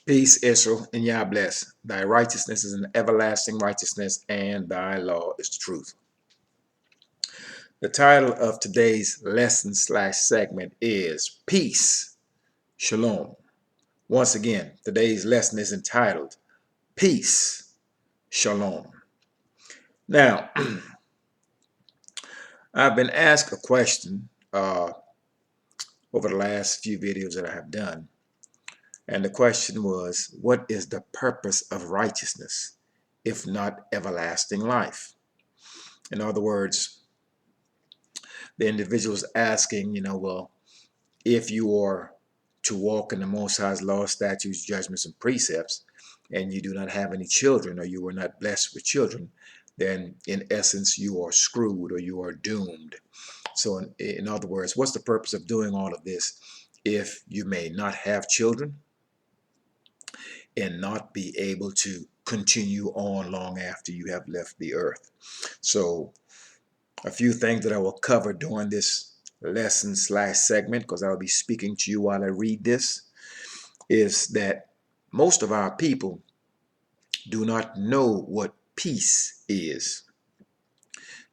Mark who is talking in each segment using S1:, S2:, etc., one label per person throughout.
S1: Peace, Israel, and Yah bless. Thy righteousness is an everlasting righteousness, and thy law is the truth. The title of today's lesson slash segment is Peace, Shalom. Once again, today's lesson is entitled Peace, Shalom. Now, I've been asked a question over the last few videos that I have done. And the question was, what is the purpose of righteousness, if not everlasting life? In other words, the individual is asking, well, if you are to walk in the Most High's law, statutes, judgments, and precepts, and you do not have any children, or you were not blessed with children, then in essence you are screwed or you are doomed. So in other words, what's the purpose of doing all of this if you may not have children and not be able to continue on long after you have left the earth? So a few things that I will cover during this lesson slash segment, because I'll be speaking to you while I read this, is that most of our people do not know what peace is.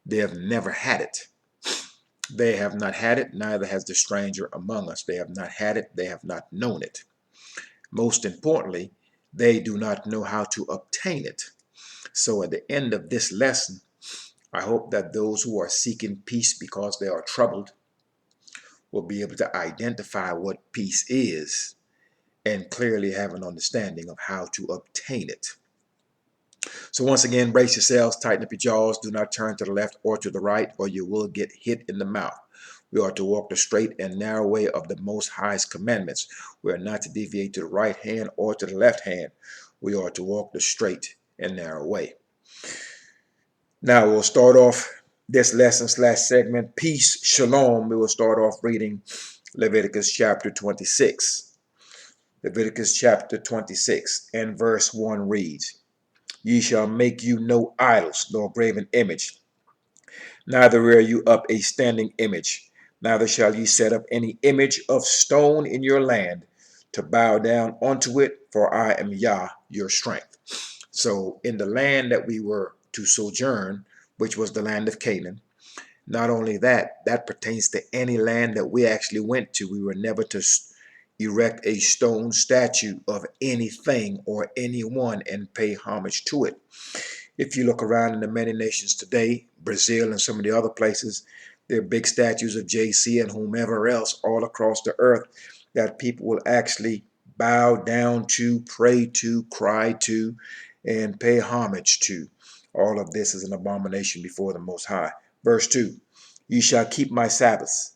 S1: They have never had it. They have not had it, neither has the stranger among us. They have not had it, they have not known it. Most importantly, they do not know how to obtain it. So at the end of this lesson, I hope that those who are seeking peace because they are troubled will be able to identify what peace is and clearly have an understanding of how to obtain it. So once again, brace yourselves, tighten up your jaws, do not turn to the left or to the right, or you will get hit in the mouth. We are to walk the straight and narrow way of the Most High's commandments. We are not to deviate to the right hand or to the left hand. We are to walk the straight and narrow way. Now we'll start off this lesson slash segment, Peace, Shalom. We will start off reading Leviticus chapter 26. Leviticus chapter 26 and verse 1 reads, Ye shall make you no idols, nor graven image, neither rear you up a standing image, neither shall ye set up any image of stone in your land to bow down unto it, for I am Yah, your strength. So in the land that we were to sojourn, which was the land of Canaan, not only that, that pertains to any land that we actually went to. We were never to erect a stone statue of anything or anyone and pay homage to it. If you look around in the many nations today, Brazil and some of the other places, there are big statues of JC and whomever else all across the earth that people will actually bow down to, pray to, cry to, and pay homage to. All of this is an abomination before the Most High. Verse 2, Ye shall keep my Sabbaths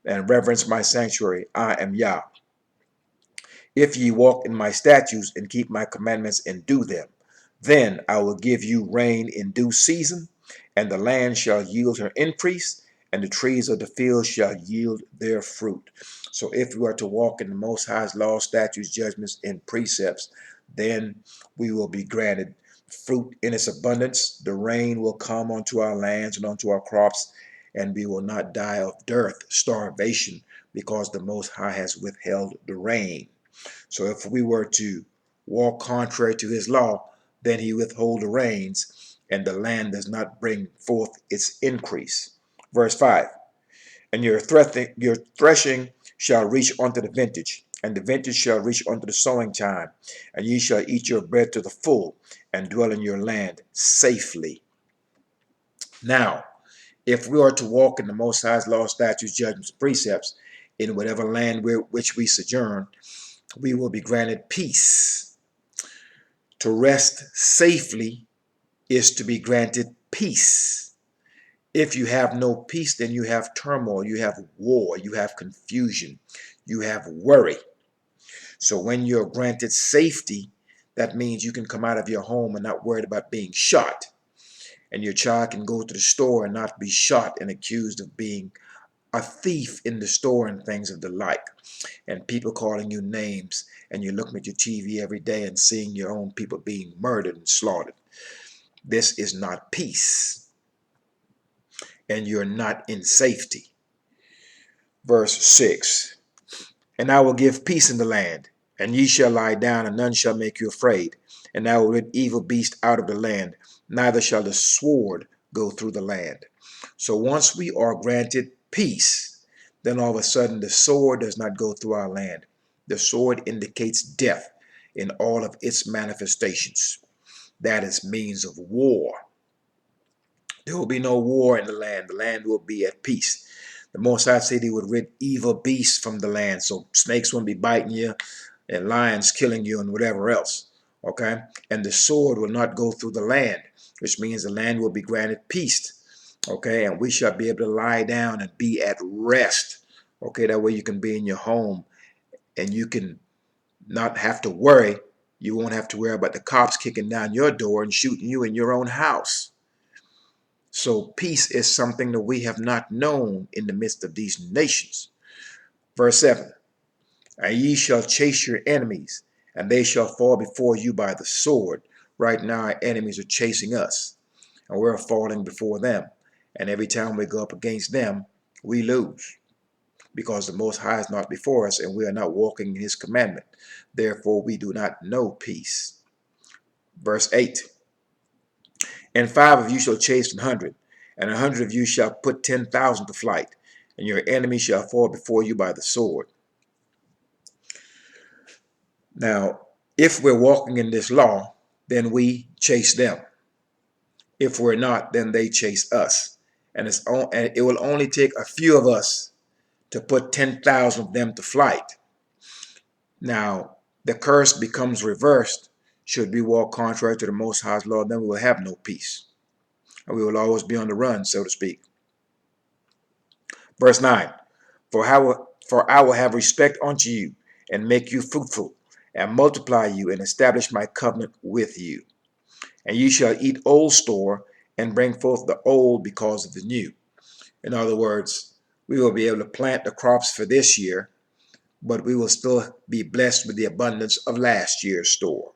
S1: and reverence my sanctuary. I am Yah. If ye walk in my statutes and keep my commandments and do them, then I will give you rain in due season, and the land shall yield her increase, and the trees of the field shall yield their fruit. So if we are to walk in the Most High's laws, statutes, judgments, and precepts, then we will be granted fruit in its abundance. The rain will come onto our lands and onto our crops, and we will not die of dearth, starvation, because the Most High has withheld the rain. So if we were to walk contrary to his law, then he withhold the rains, and the land does not bring forth its increase. Verse 5, And your threshing shall reach unto the vintage, and the vintage shall reach unto the sowing time, and ye shall eat your bread to the full, and dwell in your land safely. Now, if we are to walk in the Most High's law, statutes, judgments, precepts, in whatever land which we sojourn, we will be granted peace. To rest safely is to be granted peace. If you have no peace, then you have turmoil, you have war, you have confusion, you have worry. So when you're granted safety, that means you can come out of your home and not worried about being shot. And your child can go to the store and not be shot and accused of being a thief in the store and things of the like, and people calling you names, and you're looking at your TV every day and seeing your own people being murdered and slaughtered. This is not peace, and you're not in safety. Verse 6, And I will give peace in the land, And ye shall lie down, and none shall make you afraid. And I will rid evil beasts out of the land, neither shall the sword go through the land. So once we are granted peace, then all of a sudden the sword does not go through our land. The sword indicates death in all of its manifestations. That is means of war. There will be no war in the land. The land will be at peace. The Most High said he would rid evil beasts from the land. So snakes won't be biting you and lions killing you and whatever else. Okay? And the sword will not go through the land, which means the land will be granted peace. Okay? And we shall be able to lie down and be at rest. Okay? That way you can be in your home and you can not have to worry. You won't have to worry about the cops kicking down your door and shooting you in your own house. So peace is something that we have not known in the midst of these nations. Verse 7, and ye shall chase your enemies, and they shall fall before you by the sword. Right now our enemies are chasing us, and we're falling before them. And every time we go up against them, we lose, because the Most High is not before us, and we are not walking in his commandment. Therefore we do not know peace. Verse 8, and 5 of you shall chase 100, and 100 of you shall put 10,000 to flight, and your enemy shall fall before you by the sword. Now, if we're walking in this law, then we chase them. If we're not, then they chase us. And it will only take a few of us to put 10,000 of them to flight. Now, the curse becomes reversed. Should we walk contrary to the Most High's law, then we will have no peace. And we will always be on the run, so to speak. Verse 9, for I will have respect unto you, and make you fruitful, and multiply you, and establish my covenant with you. And ye shall eat old store, and bring forth the old because of the new. In other words, we will be able to plant the crops for this year, but we will still be blessed with the abundance of last year's store.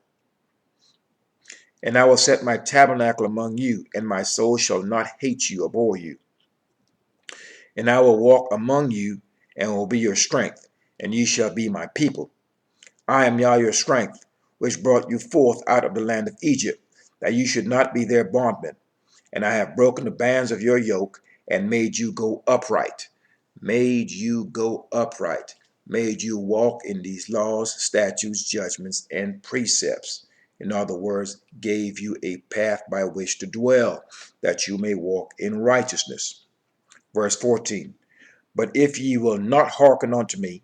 S1: And I will set my tabernacle among you, and my soul shall not hate you, abhor you. And I will walk among you, and will be your strength, and ye shall be my people. I am Yah your strength, which brought you forth out of the land of Egypt, that you should not be their bondmen. And I have broken the bands of your yoke, and made you go upright. Made you go upright. Made you walk in these laws, statutes, judgments, and precepts. In other words, gave you a path by which to dwell, that you may walk in righteousness. Verse 14, but if ye will not hearken unto me,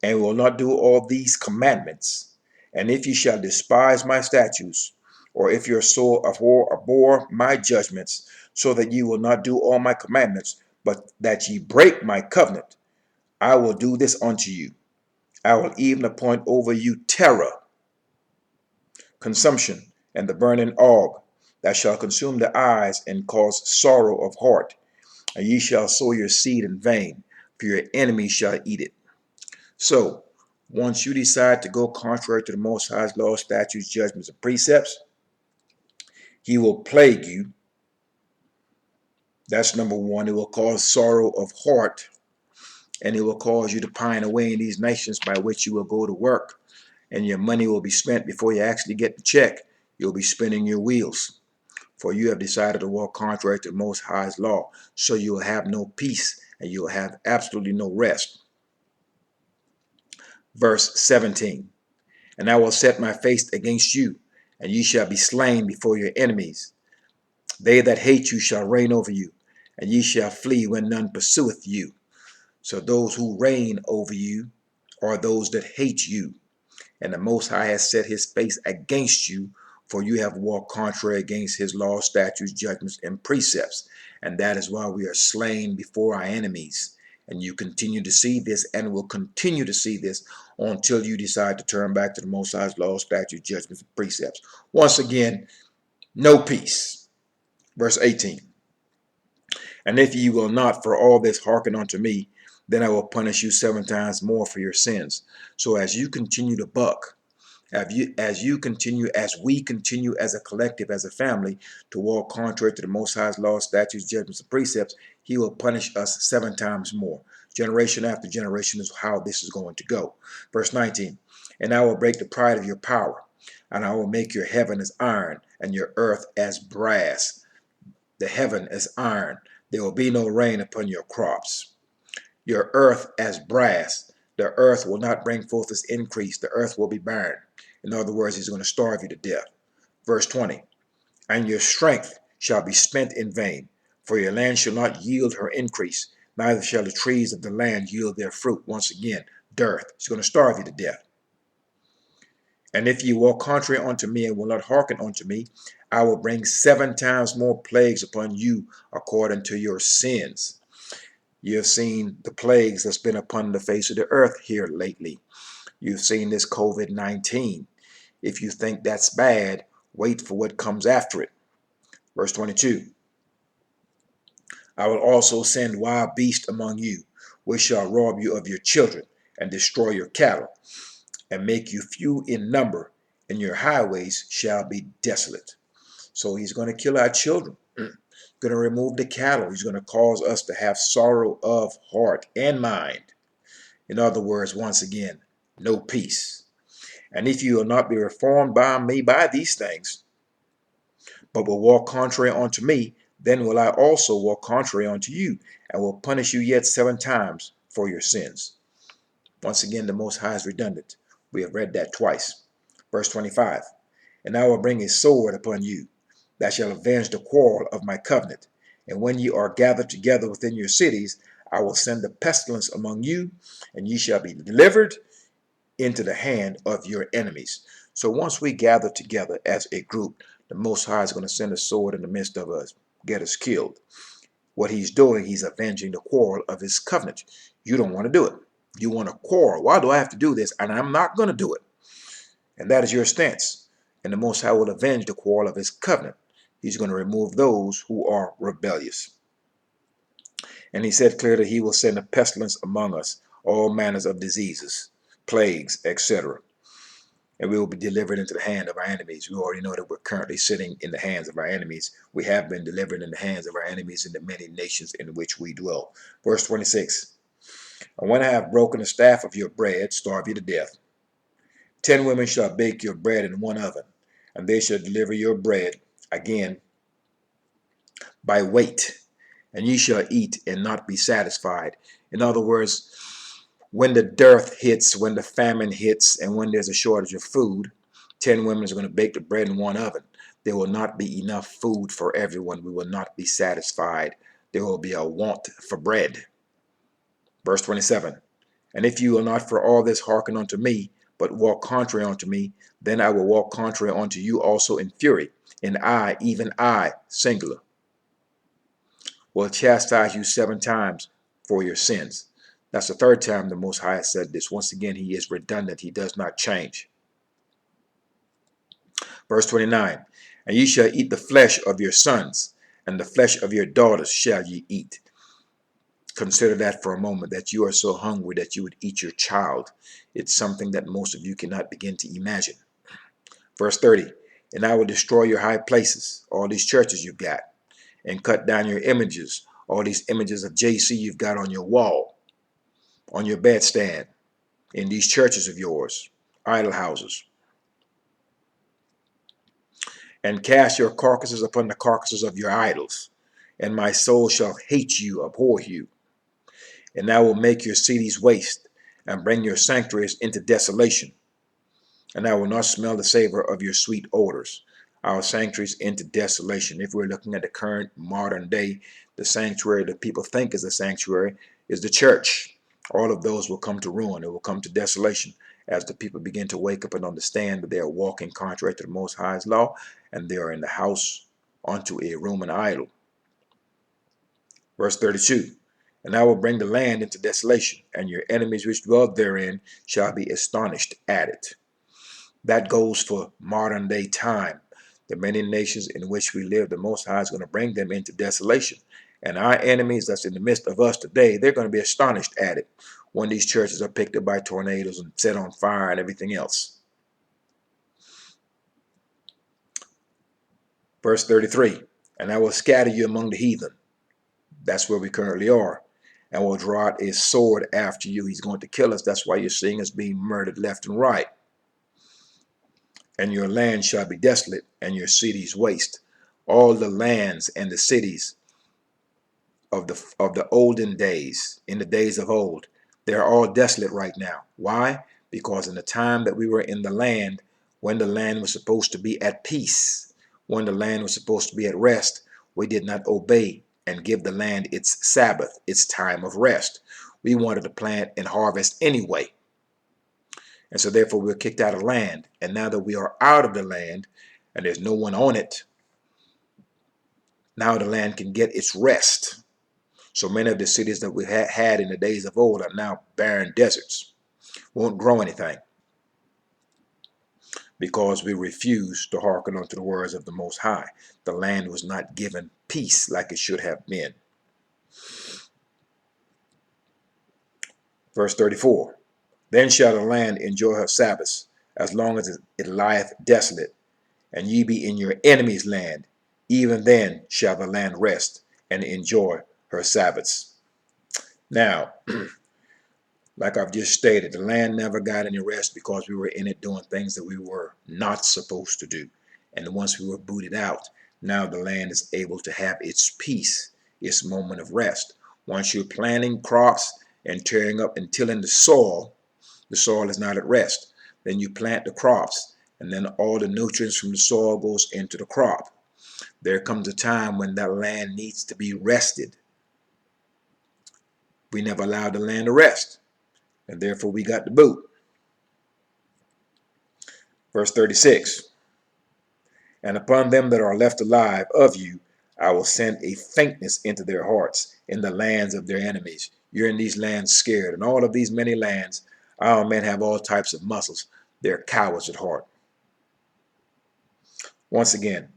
S1: and will not do all these commandments, and if ye shall despise my statutes, or if your soul abhor my judgments, so that ye will not do all my commandments, but that ye break my covenant, I will do this unto you. I will even appoint over you terror, consumption, and the burning ague, that shall consume the eyes and cause sorrow of heart. And ye shall sow your seed in vain, for your enemies shall eat it. So, once you decide to go contrary to the Most High's laws, statutes, judgments, and precepts, he will plague you. That's number one. It will cause sorrow of heart, and it will cause you to pine away in these nations by which you will go to work, and your money will be spent before you actually get the check. You'll be spinning your wheels, for you have decided to walk contrary to the Most High's law. So you will have no peace, and you will have absolutely no rest. Verse 17, and I will set my face against you, and ye shall be slain before your enemies. They that hate you shall reign over you, and ye shall flee when none pursueth you. So those who reign over you are those that hate you. And the Most High has set his face against you, for you have walked contrary against his laws, statutes, judgments, and precepts. And that is why we are slain before our enemies. And you continue to see this, and will continue to see this until you decide to turn back to the Most High's laws, statutes, judgments, and precepts. Once again, no peace. Verse 18, and if ye will not for all this hearken unto me, then I will punish you 7 times more for your sins. So as you continue to buck, as we continue as a collective, as a family, to walk contrary to the Most High's laws, statutes, judgments, and precepts, he will punish us 7 times more. Generation after generation is how this is going to go. Verse 19, and I will break the pride of your power, and I will make your heaven as iron and your earth as brass. The heaven as iron. There will be no rain upon your crops. Your earth as brass. The earth will not bring forth its increase. The earth will be barren. In other words, he's going to starve you to death. Verse 20, and your strength shall be spent in vain, for your land shall not yield her increase, neither shall the trees of the land yield their fruit. Once again, dearth. He's going to starve you to death. And if ye walk contrary unto me and will not hearken unto me, I will bring 7 times more plagues upon you according to your sins. You have seen the plagues that's been upon the face of the earth here lately. You've seen this COVID-19. If you think that's bad, wait for what comes after it. Verse 22, I will also send wild beasts among you, which shall rob you of your children and destroy your cattle, and make you few in number, and your highways shall be desolate. So he's going to kill our children. He's going to remove the cattle. He's going to cause us to have sorrow of heart and mind. In other words, once again, no peace. And if you will not be reformed by me by these things, but will walk contrary unto me, then will I also walk contrary unto you, and will punish you yet 7 times for your sins. Once again, the Most High is redundant. We have read that twice. Verse 25, and I will bring a sword upon you, that shall avenge the quarrel of my covenant. And when ye are gathered together within your cities, I will send a pestilence among you, and ye shall be delivered into the hand of your enemies. So once we gather together as a group, the Most High is going to send a sword in the midst of us, get us killed. What he's doing, he's avenging the quarrel of his covenant. You don't want to do it. You want to quarrel. Why do I have to do this? And I'm not going to do it. And that is your stance. And the Most High will avenge the quarrel of his covenant. He's going to remove those who are rebellious. And he said clearly he will send a pestilence among us, all manners of diseases, plagues, etc. And we will be delivered into the hand of our enemies. We already know that we're currently sitting in the hands of our enemies. We have been delivered in the hands of our enemies in the many nations in which we dwell. Verse 26, and when I have broken the staff of your bread, starve you to death. 10 women shall bake your bread in one oven, and they shall deliver your bread again by weight, and ye shall eat and not be satisfied. In other words, when the dearth hits, when the famine hits, and when there's a shortage of food, 10 women are going to bake the bread in one oven. There will not be enough food for everyone. We will not be satisfied. There will be a want for bread. Verse 27, and if you will not for all this hearken unto me, but walk contrary unto me, then I will walk contrary unto you also in fury, and I, even I, singular, will chastise you 7 times for your sins. That's the 3rd time the Most High said this. Once again, he is redundant. He does not change. Verse 29, and ye shall eat the flesh of your sons, and the flesh of your daughters shall ye eat. Consider that for a moment, that you are so hungry that you would eat your child. It's something that most of you cannot begin to imagine. Verse 30, and I will destroy your high places, all these churches you've got, and cut down your images, all these images of JC you've got on your wall, on your bedstand, in these churches of yours, idol houses, and cast your carcasses upon the carcasses of your idols, and my soul shall hate you, abhor you. And I will make your cities waste, and bring your sanctuaries into desolation. And I will not smell the savor of your sweet odors. Our sanctuaries into desolation. If we're looking at the current modern day, the sanctuary that people think is a sanctuary is the church. All of those will come to ruin. It will come to desolation as the people begin to wake up and understand that they are walking contrary to the Most High's law, and they are in the house unto a Roman idol. Verse 32, and I will bring the land into desolation, and your enemies which dwell therein shall be astonished at it. That goes for modern day time. The many nations in which we live, the Most High is going to bring them into desolation. And our enemies that's in the midst of us today, they're going to be astonished at it when these churches are picked up by tornadoes and set on fire and everything else. Verse 33, and I will scatter you among the heathen. That's where we currently are. and will draw out a sword after you. He's going to kill us. That's why you're seeing us being murdered left and right. And your land shall be desolate, and your cities waste. All the lands and the cities of the olden days, in the days of old, they're all desolate right now. Why? Because in the time that we were in the land, when the land was supposed to be at peace, when the land was supposed to be at rest, we did not obey and give the land its Sabbath, its time of rest. We wanted to plant and harvest anyway. And so therefore we were kicked out of land. And now that we are out of the land and there's no one on it, now the land can get its rest. So many of the cities that we had in the days of old are now barren deserts, won't grow anything, because we refuse to hearken unto the words of the Most High. The land was not given peace like it should have been. Verse 34, then shall the land enjoy her Sabbaths, as long as it lieth desolate, and ye be in your enemy's land. Even then shall the land rest and enjoy her Sabbaths. Now, like I've just stated, the land never got any rest because we were in it doing things that we were not supposed to do. And once we were booted out, now the land is able to have its peace, its moment of rest. Once you're planting crops and tearing up and tilling the soil is not at rest. Then you plant the crops, and then all the nutrients from the soil goes into the crop. There comes a time when that land needs to be rested. We never allowed the land to rest, and therefore we got the boot. Verse 36, and upon them that are left alive of you, I will send a faintness into their hearts in the lands of their enemies. You're in these lands scared. In all of these many lands, our men have all types of muscles. They're cowards at heart. Once again,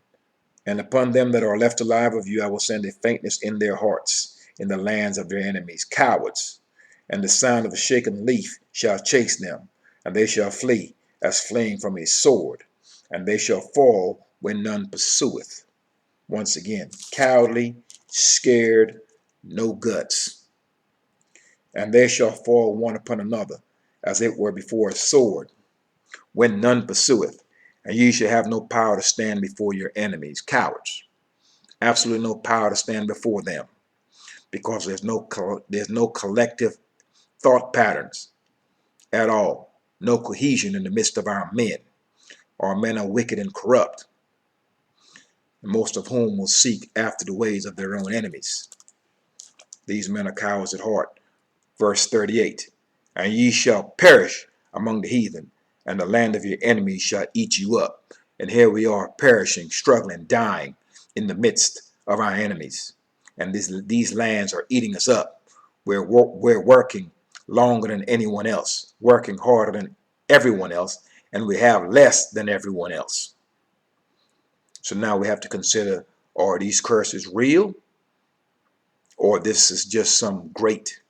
S1: and upon them that are left alive of you, I will send a faintness in their hearts in the lands of their enemies, cowards. And the sound of a shaken leaf shall chase them, and they shall flee as fleeing from a sword, and they shall fall when none pursueth. Once again, cowardly, scared, no guts. And they shall fall one upon another, as it were before a sword, when none pursueth. And ye shall have no power to stand before your enemies, cowards. Absolutely no power to stand before them, because there's no collective thought patterns at all. No cohesion in the midst of our men. Our men are wicked and corrupt, most of whom will seek after the ways of their own enemies. These men are cowards at heart. Verse 38, and ye shall perish among the heathen, and the land of your enemies shall eat you up. And here we are perishing, struggling, dying in the midst of our enemies. And these lands are eating us up. We're working longer than anyone else, working harder than everyone else, and we have less than everyone else. So now we have to consider, are these curses real, or this is just some great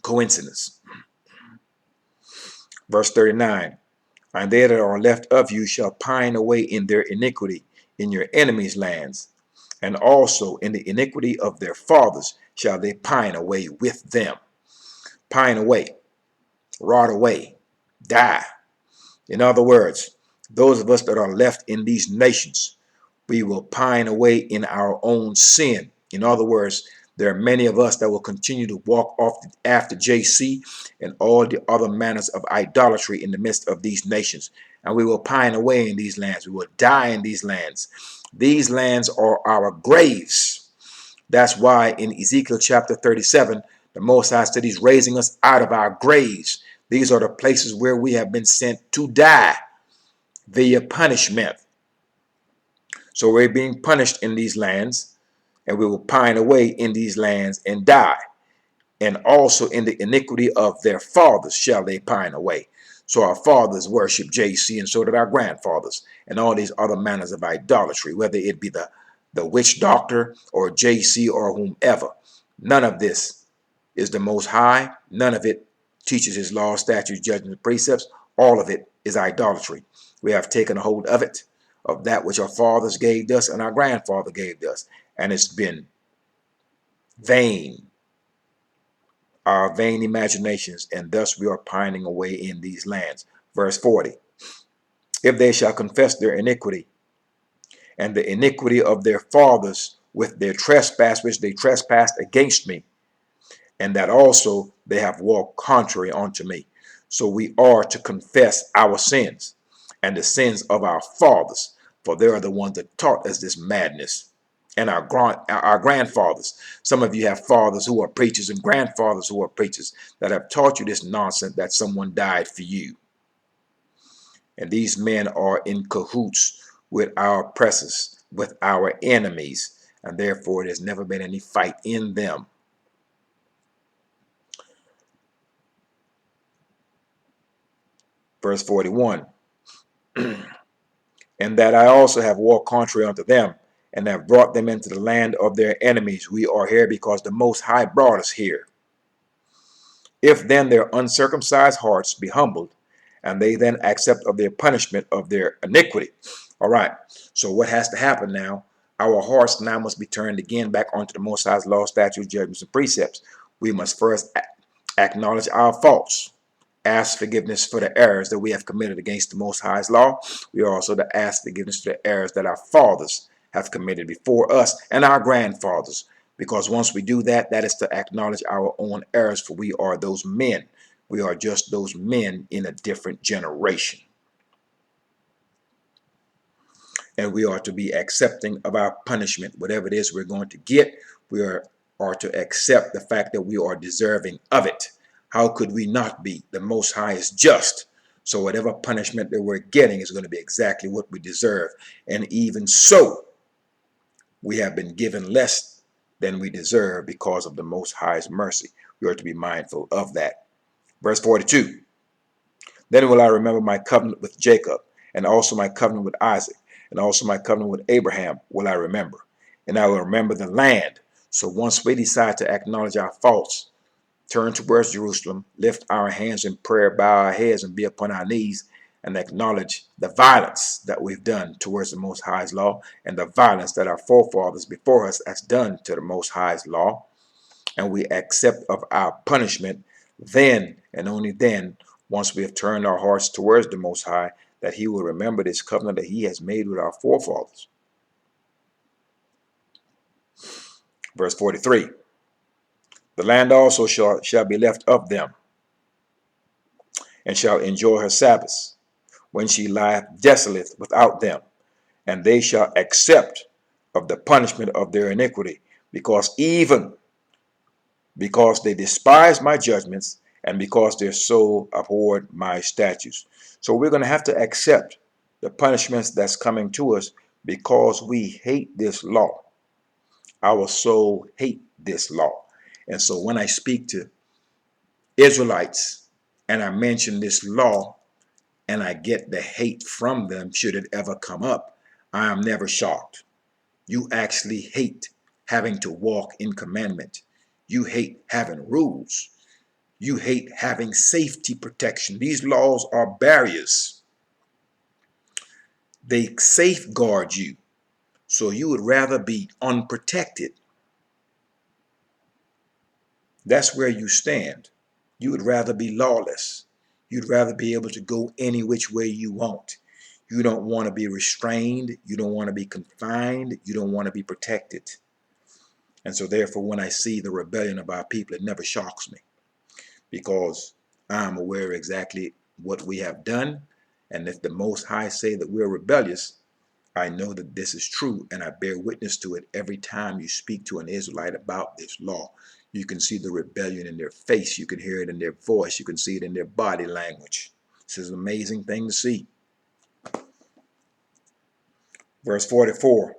S1: coincidence? Verse 39, and they that are left of you shall pine away in their iniquity in your enemies' lands, and also in the iniquity of their fathers shall they pine away with them. Pine away, rot away, die. In other words, those of us that are left in these nations, we will pine away in our own sin. In other words, there are many of us that will continue to walk off after JC and all the other manners of idolatry in the midst of these nations. And we will pine away in these lands. We will die in these lands. These lands are our graves. That's why in Ezekiel chapter 37, the Most High said he's raising us out of our graves. These are the places where we have been sent to die via punishment. So we're being punished in these lands, and we will pine away in these lands and die. And also in the iniquity of their fathers shall they pine away. So our fathers worship JC, and so did our grandfathers, and all these other manners of idolatry, whether it be the witch doctor or JC or whomever. None of this is the Most High. None of it teaches his laws, statutes, judgments, and precepts. All of it is idolatry. We have taken a hold of it, of that which our fathers gave us and our grandfather gave us, and it's been vain. our vain imaginations, and thus we are pining away in these lands. Verse 40, if they shall confess their iniquity and the iniquity of their fathers with their trespass which they trespassed against me, and that also they have walked contrary unto me. So we are to confess our sins and the sins of our fathers, for they are the ones that taught us this madness. And our grandfathers. Some of you have fathers who are preachers and grandfathers who are preachers that have taught you this nonsense that someone died for you. And these men are in cahoots with our oppressors, with our enemies, and therefore there's never been any fight in them. Verse 41, and that I also have walked contrary unto them, and have brought them into the land of their enemies. We are here because the Most High brought us here. If then their uncircumcised hearts be humbled, and they then accept of their punishment of their iniquity. All right, so what has to happen now? Our hearts now must be turned again back onto the Most High's law, statutes, judgments, and precepts. We must first acknowledge our faults, ask forgiveness for the errors that we have committed against the Most High's law. We are also to ask forgiveness for the errors that our fathers have committed before us and our grandfathers. Because once we do that, that is to acknowledge our own errors, for we are those men. We are just those men in a different generation. And we are to be accepting of our punishment. Whatever it is we're going to get, we are to accept the fact that we are deserving of it. How could we not be? The Most High is just. So whatever punishment that we're getting is going to be exactly what we deserve. And even so, we have been given less than we deserve because of the Most High's mercy. We are to be mindful of that. Verse 42, then will I remember my covenant with Jacob, and also my covenant with Isaac, and also my covenant with Abraham will I remember. And I will remember the land. So once we decide to acknowledge our faults, turn towards Jerusalem, lift our hands in prayer, bow our heads, and be upon our knees, and acknowledge the violence that we've done towards the Most High's law, and the violence that our forefathers before us has done to the Most High's law, and we accept of our punishment, then and only then, once we have turned our hearts towards the Most High, that he will remember this covenant that he has made with our forefathers. Verse 43, the land also shall be left of them, and shall enjoy her Sabbaths, when she lieth desolate without them, and they shall accept of the punishment of their iniquity, because they despise my judgments, and because their soul abhorred my statutes. So we're going to have to accept the punishments that's coming to us because we hate this law. Our soul hate this law. And so when I speak to Israelites and I mention this law and I get the hate from them, should it ever come up, I am never shocked. You actually hate having to walk in commandment. You hate having rules. You hate having safety protection. These laws are barriers. They safeguard you. So you would rather be unprotected. That's where you stand. You would rather be lawless. You'd rather be able to go any which way you want. You don't want to be restrained. You don't want to be confined. You don't want to be protected. And so therefore, when I see the rebellion of our people, it never shocks me, because I'm aware exactly what we have done. And if the Most High say that we're rebellious, I know that this is true, and I bear witness to it every time you speak to an Israelite about this law. You can see the rebellion in their face. You can hear it in their voice. You can see it in their body language. This is an amazing thing to see. Verse 44,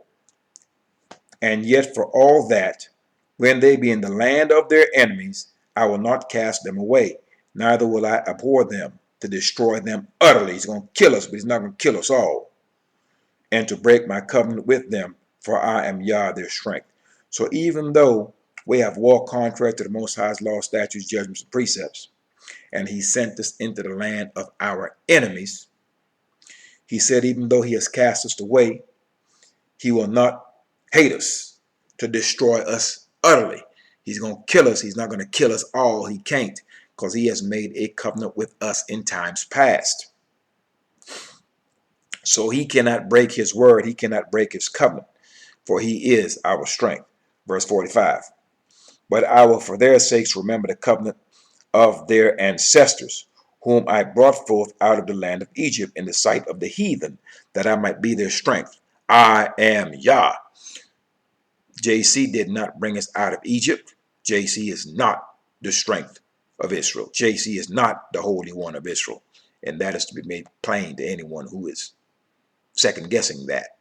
S1: and yet for all that, when they be in the land of their enemies, I will not cast them away, neither will I abhor them to destroy them utterly. He's going to kill us, but he's not going to kill us all. And to break my covenant with them, for I am Yah, their strength. So even though we have walked contrary to the Most High's law, statutes, judgments, and precepts, and he sent us into the land of our enemies, he said even though he has cast us away, he will not hate us to destroy us utterly. He's going to kill us. He's not going to kill us all. He can't, because he has made a covenant with us in times past. So he cannot break his word. He cannot break his covenant, for he is our strength. Verse 45. But I will for their sakes remember the covenant of their ancestors, whom I brought forth out of the land of Egypt in the sight of the heathen, that I might be their strength. I am Yah. JC did not bring us out of Egypt. JC is not the strength of Israel. JC is not the Holy One of Israel. And that is to be made plain to anyone who is second guessing that.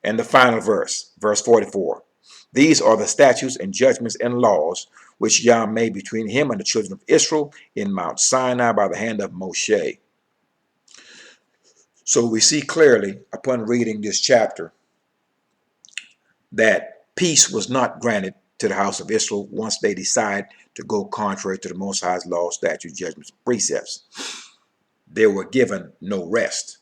S1: And the final verse, verse 44. These are the statutes and judgments and laws which Yah made between him and the children of Israel in Mount Sinai by the hand of Moshe. So we see clearly upon reading this chapter that peace was not granted to the house of Israel once they decide to go contrary to the Most High's law, statutes, judgments, precepts. They were given no rest.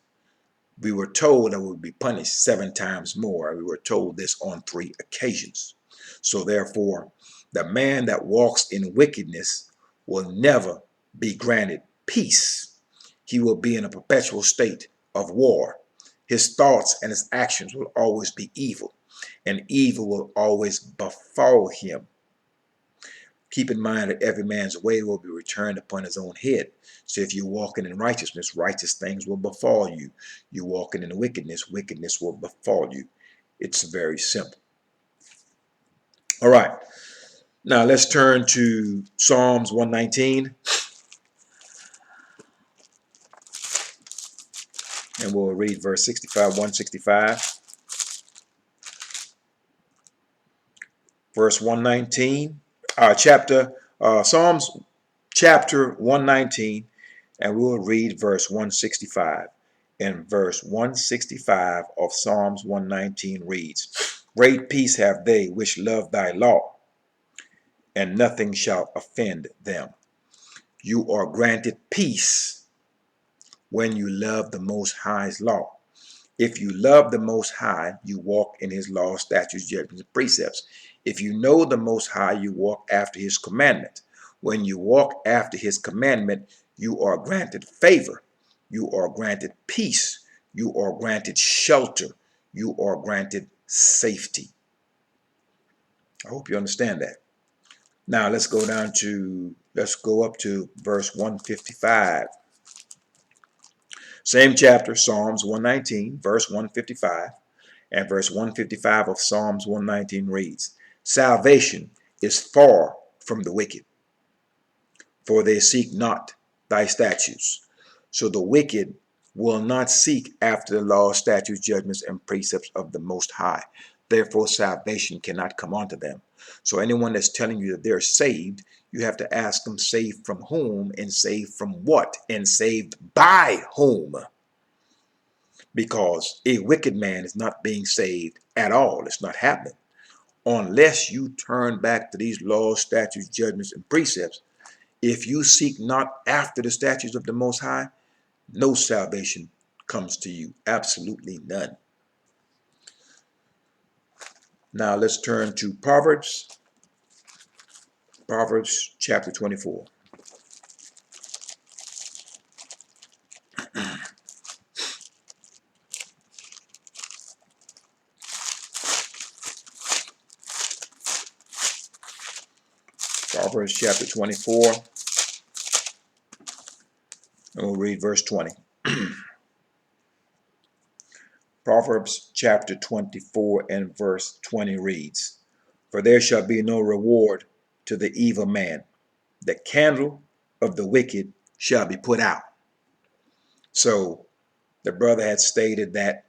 S1: We were told that we would be punished 7 times more. We were told this on 3 occasions. So therefore, the man that walks in wickedness will never be granted peace. He will be in a perpetual state of war. His thoughts and his actions will always be evil, and evil will always befall him. Keep in mind that every man's way will be returned upon his own head. So if you're walking in righteousness, righteous things will befall you. You're walking in wickedness, wickedness will befall you. It's very simple. All right. Now let's turn to Psalms 119. And we'll read verse 65, 165. Verse 119. Psalms chapter 119. And we'll read verse 165. And verse 165 of Psalms 119 reads, Great peace have they which love thy law, and nothing shall offend them. You are granted peace when you love the Most High's law. If you love the Most High, you walk in his law, statutes, judgments, and precepts. If you know the Most High, you walk after his commandment. When you walk after his commandment, you are granted favor. You are granted peace. You are granted shelter. You are granted safety. I hope you understand that. Now let's go up to verse 155. Same chapter, Psalms 119, verse 155. And verse 155 of Psalms 119 reads, Salvation is far from the wicked, for they seek not thy statutes. So the wicked will not seek after the law, statutes, judgments, and precepts of the Most High. Therefore, salvation cannot come unto them. So anyone that's telling you that they're saved, you have to ask them, saved from whom, and saved from what, and saved by whom? Because a wicked man is not being saved at all. It's not happening. Unless you turn back to these laws, statutes, judgments, and precepts, if you seek not after the statutes of the Most High, no salvation comes to you. Absolutely none. Now let's turn to Proverbs. Proverbs chapter 24. Proverbs chapter 24. And we'll read verse 20. Proverbs chapter 24 and verse 20 reads, For there shall be no reward to the evil man. The candle of the wicked shall be put out. So the brother had stated that,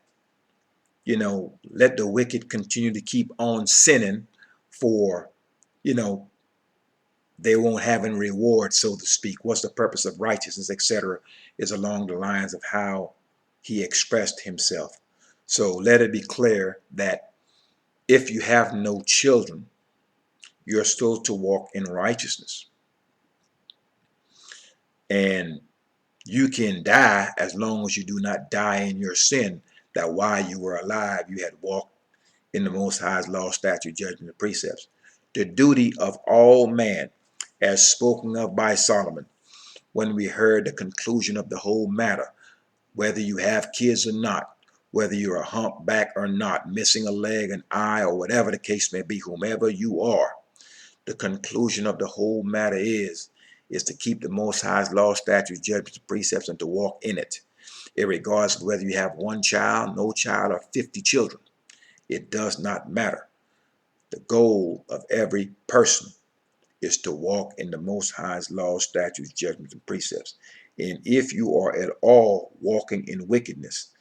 S1: let the wicked continue to keep on sinning, for, they won't have any reward, so to speak. What's the purpose of righteousness, etc., is along the lines of how he expressed himself. So let it be clear that if you have no children, you're still to walk in righteousness. And you can die as long as you do not die in your sin, that while you were alive, you had walked in the Most High's law, statute, judgment, and precepts. the duty of all man, as spoken of by Solomon, when we heard the conclusion of the whole matter, whether you have kids or not, whether you're a humpback or not, missing a leg, an eye, or whatever the case may be, whomever you are, the conclusion of the whole matter is to keep the Most High's law, statutes, judgments, and precepts, and to walk in it. Irregardless of whether you have one child, no child, or 50 children. It does not matter. The goal of every person is to walk in the Most High's laws, statutes, judgments, and precepts. And if you are at all walking in wickedness,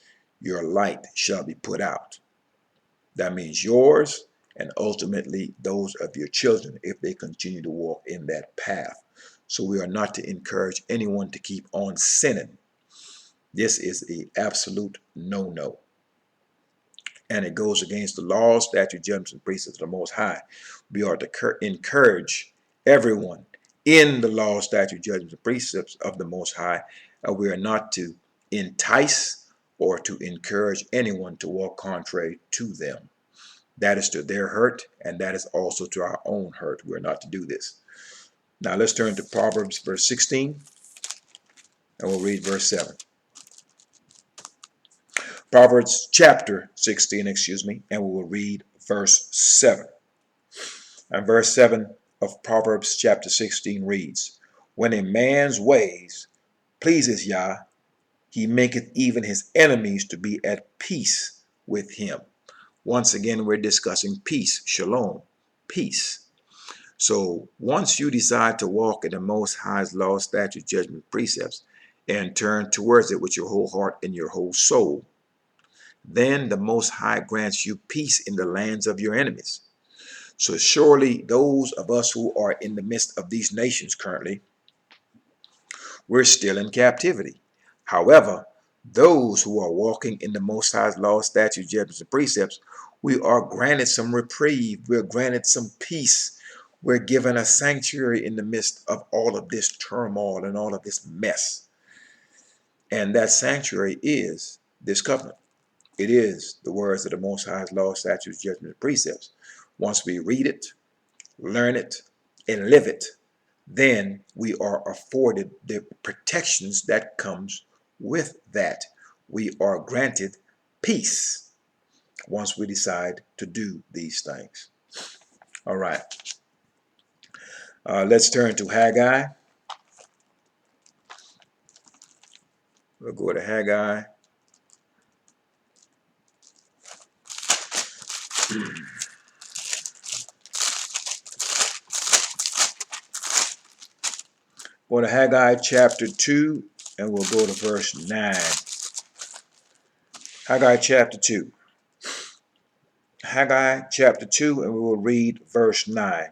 S1: your light shall be put out. That means yours and ultimately those of your children if they continue to walk in that path. So we are not to encourage anyone to keep on sinning. This is an absolute no-no. And it goes against the laws, statutes, judgments, and precepts of the Most High. We are to encourage everyone in the laws, statutes, judgments, and precepts of the Most High. We are not to entice or to encourage anyone to walk contrary to them. That is to their hurt, and that is also to our own hurt. We're not to do this. Now let's turn to Proverbs verse 16, and we'll read verse 7. Proverbs chapter 16, and we will read verse 7. And verse 7 of Proverbs chapter 16 reads, when a man's ways pleases Yah, he maketh even his enemies to be at peace with him. Once again, we're discussing peace, shalom, peace. So once you decide to walk in the Most High's law, statute, judgment, precepts, and turn towards it with your whole heart and your whole soul, then the Most High grants you peace in the lands of your enemies. So surely those of us who are in the midst of these nations currently, we're still in captivity. However, those who are walking in the Most High's law, statutes, judgments, and precepts, we are granted some reprieve. We're granted some peace. We're given a sanctuary in the midst of all of this turmoil and all of this mess. And that sanctuary is this covenant. It is the words of the Most High's law, statutes, judgments, and precepts. Once we read it, learn it, and live it, then we are afforded the protections that comes with that. We are granted peace once we decide to do these things. All right. Let's turn to Haggai. We'll go to Haggai. Go to Haggai chapter 2, and we'll go to verse 9. Haggai chapter 2. Haggai chapter 2, and we will read verse 9.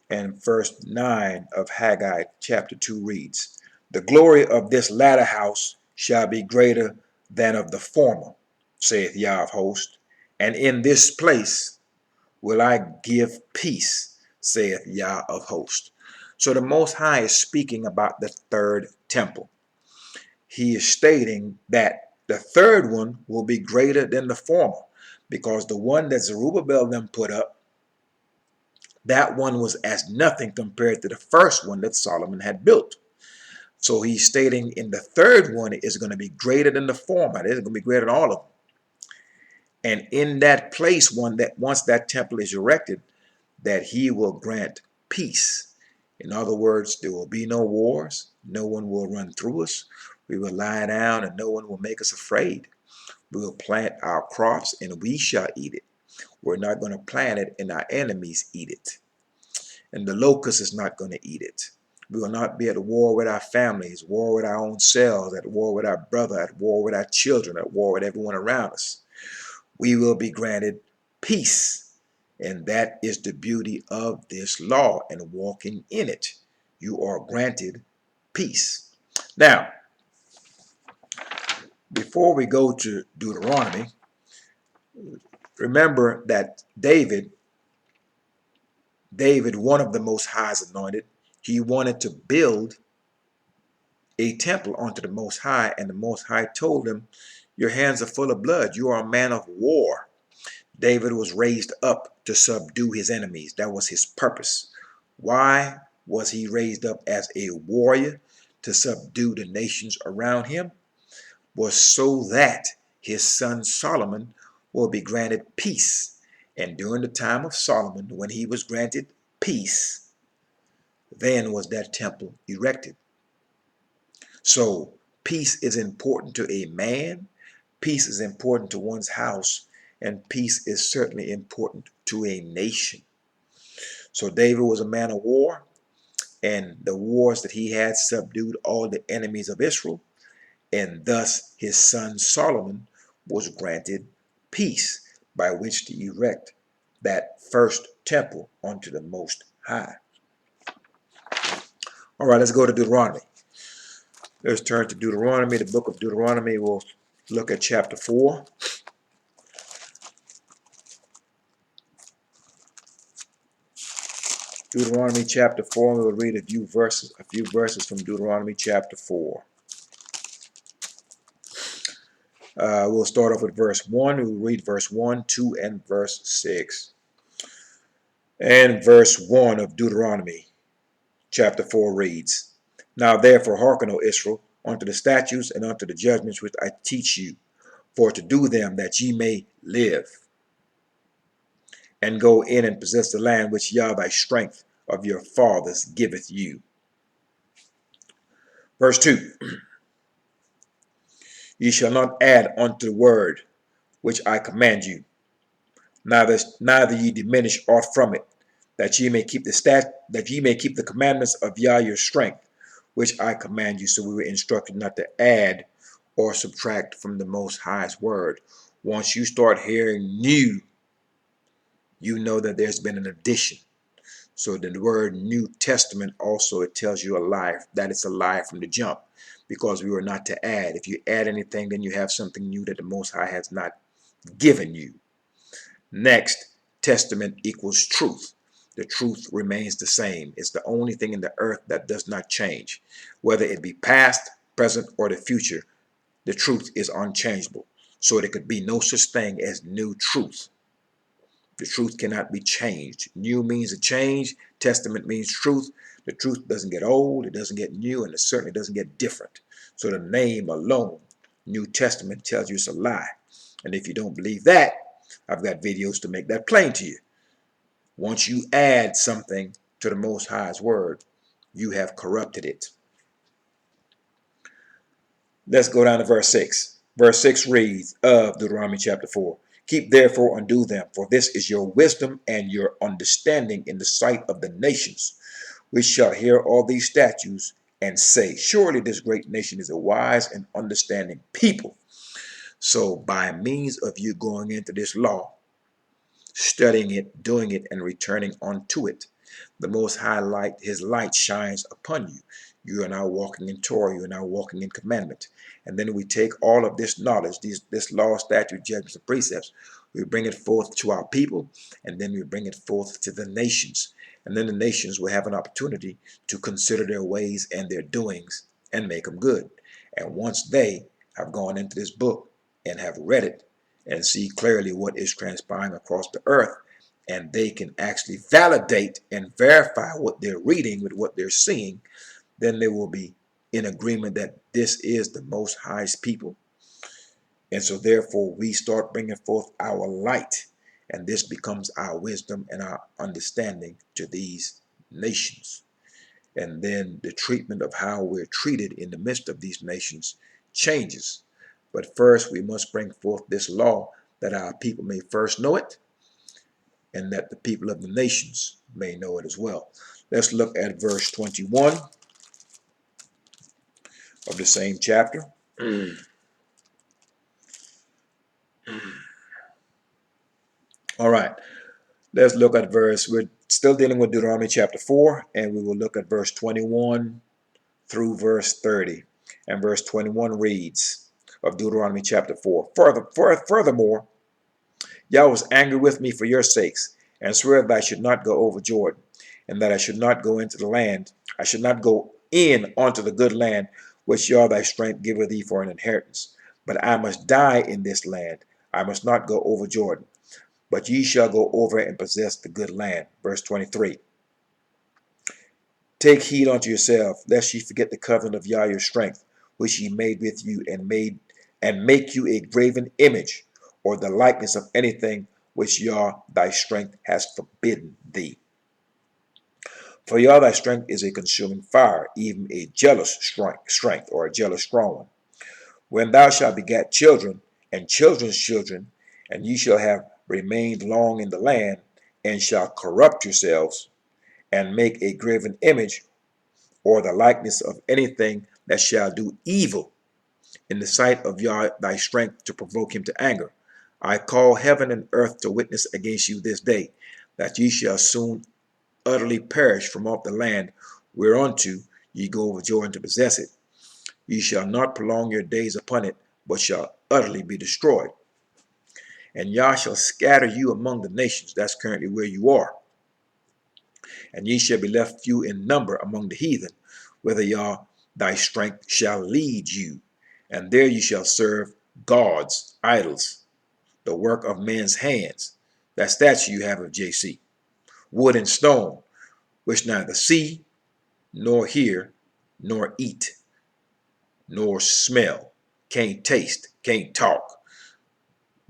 S1: And verse 9 of Haggai chapter 2 reads, the glory of this latter house shall be greater than of the former, saith Yah of hosts, and in this place will I give peace, saith Yah of hosts. So the Most High is speaking about the third temple. He is stating that the third one will be greater than the former, because the one that Zerubbabel them put up, that one was as nothing compared to the first one that Solomon had built. So he's stating in the third one is going to be greater than the former. It's going to be greater than all of them. And in that place, once that temple is erected, that he will grant peace. In other words, there will be no wars. No one will run through us. We will lie down and no one will make us afraid. We will plant our crops and we shall eat it. We're not going to plant it and our enemies eat it. And the locust is not going to eat it. We will not be at war with our families, war with our own selves, at war with our brother, at war with our children, at war with everyone around us. We will be granted peace. And that is the beauty of this law and walking in it. You are granted peace. Now, before we go to Deuteronomy, remember that David, one of the Most High's anointed, he wanted to build a temple unto the Most High, and the Most High told him, your hands are full of blood. You are a man of war. David was raised up to subdue his enemies. That was his purpose. Why was he raised up as a warrior to subdue the nations around him? Was so that his son Solomon will be granted peace. And during the time of Solomon, when he was granted peace, then was that temple erected. So peace is important to a man, peace is important to one's house, and peace is certainly important to a nation. So David was a man of war, and the wars that he had subdued all the enemies of Israel, and thus his son Solomon was granted peace by which to erect that first temple unto the Most High. All right, let's go to Deuteronomy. Let's turn to Deuteronomy, the book of Deuteronomy. We'll look at chapter 4. Deuteronomy chapter 4, and we'll read a few verses from Deuteronomy chapter 4. We'll start off with verse 1. We'll read verse 1, 2, and verse 6. And verse 1 of Deuteronomy chapter 4 reads, Now therefore hearken, O Israel, unto the statutes and unto the judgments which I teach you, for to do them that ye may live, and go in and possess the land which Yah thy strength of your fathers giveth you. Verse 2, Ye shall not add unto the word which I command you, neither ye diminish aught from it, that ye may keep the commandments of Yah your strength, which I command you. So we were instructed not to add or subtract from the Most High's word. Once you start hearing new, you know that there's been an addition. So the word New Testament also, it tells you a lie, that it's a lie from the jump, because we were not to add. If you add anything, then you have something new that the Most High has not given you. Next, testament equals truth. The truth remains the same. It's the only thing in the earth that does not change. Whether it be past, present, or the future, the truth is unchangeable. So there could be no such thing as new truth. The truth cannot be changed. New means a change. Testament means truth. The truth doesn't get old, it doesn't get new, and it certainly doesn't get different. So the name alone, New Testament, tells you it's a lie. And if you don't believe that, I've got videos to make that plain to you. Once you add something to the Most High's word, you have corrupted it. Let's go down to verse 6. Verse 6 reads of Deuteronomy chapter 4. Keep therefore and do them, for this is your wisdom and your understanding in the sight of the nations, which shall hear all these statutes and say, surely this great nation is a wise and understanding people. So by means of you going into this law, studying it, doing it, and returning unto it, the Most High light, his light shines upon you. You are now walking in Torah, you are now walking in commandment. And then we take all of this knowledge, this law, statute, judgments, and precepts, we bring it forth to our people, and then we bring it forth to the nations. And then the nations will have an opportunity to consider their ways and their doings and make them good. And once they have gone into this book and have read it and see clearly what is transpiring across the earth, and they can actually validate and verify what they're reading with what they're seeing, then they will be in agreement that this is the Most High's people. And so therefore we start bringing forth our light, and this becomes our wisdom and our understanding to these nations. And then the treatment of how we're treated in the midst of these nations changes. But first we must bring forth this law, that our people may first know it, and that the people of the nations may know it as well. Let's look at verse 21 of the same chapter. All right, let's look at we're still dealing with Deuteronomy chapter 4, and we will look at verse 21 through verse 30. And verse 21 reads of Deuteronomy chapter 4, Furthermore, Yah was angry with me for your sakes, and swore that I should not go over Jordan, and that I should not go into the land. I should not go in unto the good land, which Yah thy strength giveth thee for an inheritance. But I must die in this land. I must not go over Jordan. but ye shall go over and possess the good land. Verse 23. Take heed unto yourself, lest ye forget the covenant of Yah your strength, which he made with you, and make you a graven image, or the likeness of anything which Yah thy strength has forbidden thee. For Yah thy strength is a consuming fire, even a jealous strength, or a jealous strong one. When thou shalt begat children, and children's children, and ye shall have remained long in the land, and shall corrupt yourselves, and make a graven image, or the likeness of anything that shall do evil in the sight of Yah thy strength, to provoke him to anger. I call heaven and earth to witness against you this day, that ye shall soon utterly perish from off the land whereunto ye go over Jordan to possess it. Ye shall not prolong your days upon it, but shall utterly be destroyed. And Yah shall scatter you among the nations. That's currently where you are. And ye shall be left few in number among the heathen, whither Yah thy strength shall lead you. And there ye shall serve gods, idols, the work of men's hands. That statue you have of JC. Wood and stone, which neither see, nor hear, nor eat, nor smell, can't taste, can't talk.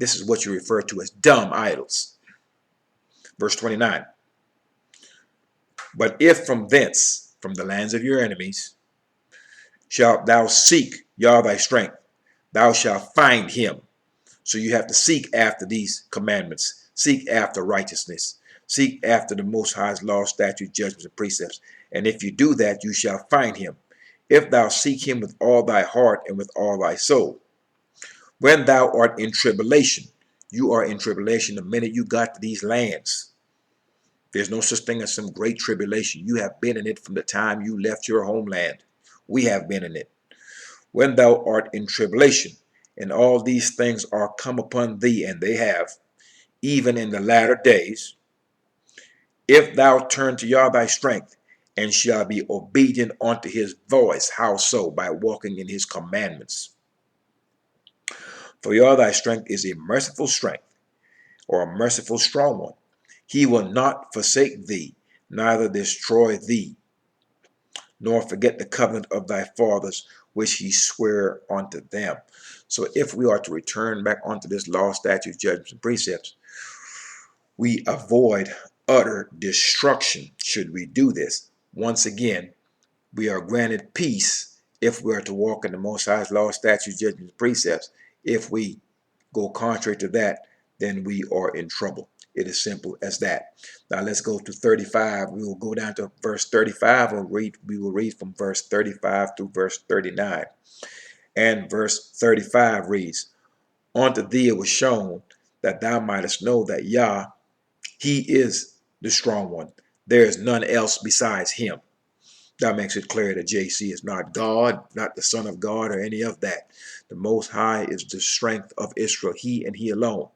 S1: This is what you refer to as dumb idols. Verse 29. But if from thence, from the lands of your enemies, shalt thou seek Yah thy strength, thou shalt find him. So you have to seek after these commandments. Seek after righteousness. Seek after the Most High's law, statutes, judgments, and precepts. And if you do that, you shall find him. If thou seek him with all thy heart and with all thy soul. When thou art in tribulation, you are in tribulation the minute you got to these lands. There's no such thing as some great tribulation. You have been in it from the time you left your homeland. We have been in it. When thou art in tribulation, and all these things are come upon thee, and they have, even in the latter days, if thou turn to Yah thy strength, and shall be obedient unto his voice. How so? By walking in his commandments. For Yah thy strength is a merciful strength, or a merciful strong one. He will not forsake thee, neither destroy thee, nor forget the covenant of thy fathers, which he sware unto them. So if we are to return back unto this law, statutes, judgments, and precepts, we avoid utter destruction should we do this. Once again, we are granted peace if we are to walk in the Most High's law, statutes, judgments, and precepts. If we go contrary to that, then we are in trouble. It is simple as that. Now let's go to 35. We will go down to verse 35. We will read from verse 35 through verse 39. And verse 35 reads, Unto thee it was shown that thou mightest know that Yah, he is the strong one. There is none else besides him. That makes it clear that JC is not God, not the Son of God, or any of that. The Most High is the strength of Israel, he and he alone.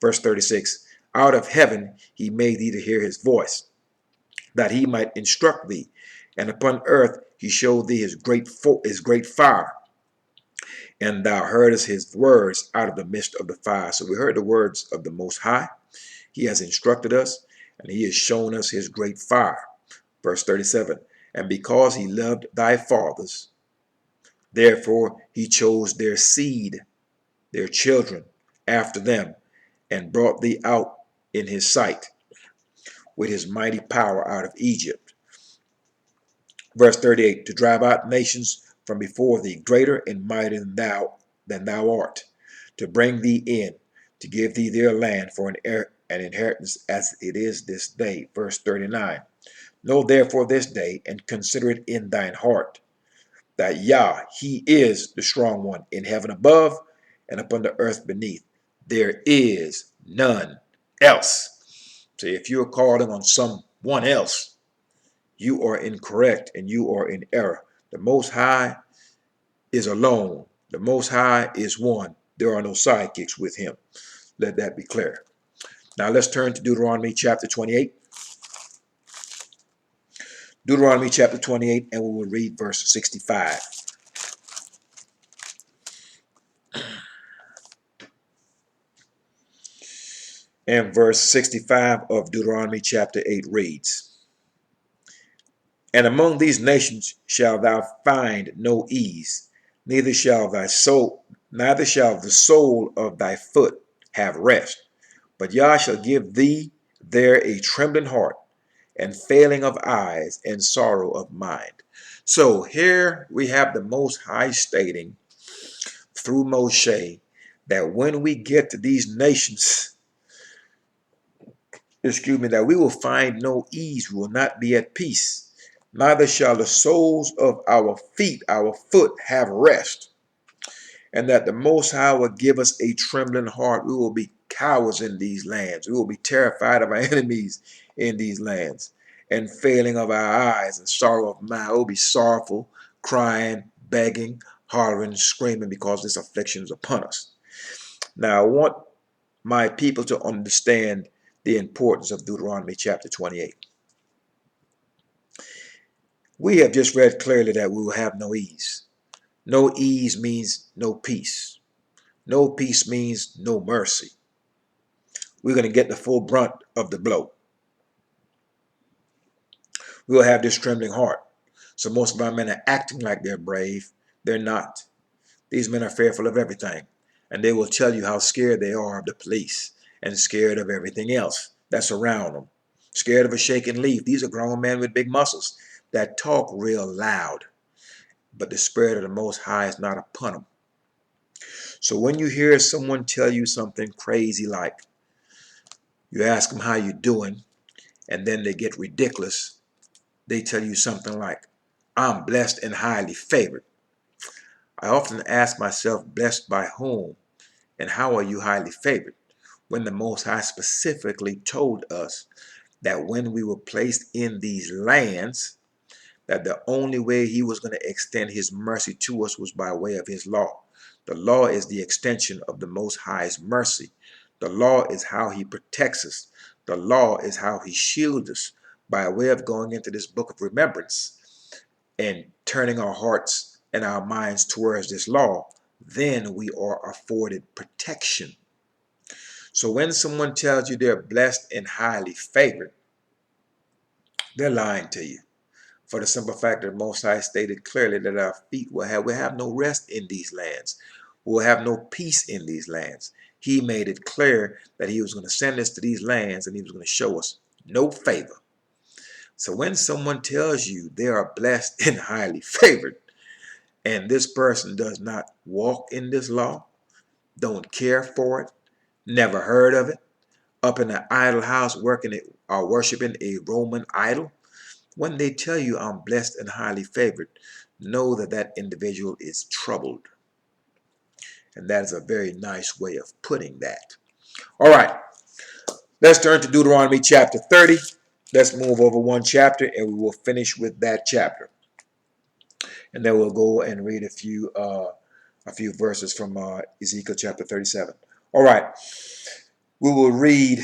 S1: Verse 36, Out of heaven he made thee to hear his voice, that he might instruct thee. And upon earth he showed thee his great fire. And thou heardest his words out of the midst of the fire. So we heard the words of the Most High. He has instructed us, and he has shown us his great fire. Verse 37, And because he loved thy fathers, therefore he chose their seed, their children, after them, and brought thee out in his sight with his mighty power out of Egypt. Verse 38, To drive out nations from before thee, greater and mightier than thou art, to bring thee in, to give thee their land for an inheritance as it is this day. Verse 39, Know therefore this day, and consider it in thine heart, that Yah, he is the strong one in heaven above and upon the earth beneath. There is none else. So if you're calling on someone else, you are incorrect and you are in error. The Most High is alone. The Most High is one. There are no sidekicks with him. Let that be clear. Now let's turn to Deuteronomy chapter 28. Deuteronomy chapter 28, and we will read verse 65. And verse 65 of Deuteronomy chapter 8 reads, "And among these nations shalt thou find no ease, neither shall the sole of thy foot have rest. But Yah shall give thee there a trembling heart, and failing of eyes, and sorrow of mind." So here we have the Most High stating through Moshe that when we get to these nations, that we will find no ease, we will not be at peace. Neither shall the soles of our feet, our foot, have rest. And that the Most High will give us a trembling heart. We will be cowards in these lands. We will be terrified of our enemies in these lands. And failing of our eyes and sorrow of mind. We will be sorrowful, crying, begging, hollering, screaming because this affliction is upon us. Now, I want my people to understand the importance of Deuteronomy chapter 28. We have just read clearly that we will have no ease. No ease means no peace. No peace means no mercy. We're going to get the full brunt of the blow. We will have this trembling heart. So most of our men are acting like they're brave. They're not. These men are fearful of everything. And they will tell you how scared they are of the police and scared of everything else that's around them. Scared of a shaking leaf. These are grown men with big muscles that talk real loud. But the Spirit of the Most High is not upon them. So when you hear someone tell you something crazy like, you ask them how you doing, and then they get ridiculous, they tell you something like, "I'm blessed and highly favored." I often ask myself, blessed by whom? And how are you highly favored? When the Most High specifically told us that when we were placed in these lands, that the only way he was going to extend his mercy to us was by way of his law. The law is the extension of the Most High's mercy. The law is how he protects us. The law is how he shields us by way of going into this book of remembrance and turning our hearts and our minds towards this law. Then we are afforded protection. So when someone tells you they're blessed and highly favored, they're lying to you. For the simple fact that Most High stated clearly that our feet will have no rest in these lands. We will have no peace in these lands. He made it clear that he was going to send us to these lands and he was going to show us no favor. So when someone tells you they are blessed and highly favored, and this person does not walk in this law, don't care for it, never heard of it, up in an idol house working it or worshiping a Roman idol, when they tell you I'm blessed and highly favored, know that that individual is troubled. And that is a very nice way of putting that. All right, let's turn to Deuteronomy chapter 30. Let's move over one chapter and we will finish with that chapter. And then we'll go and read a few verses from Ezekiel chapter 37. All right, we will read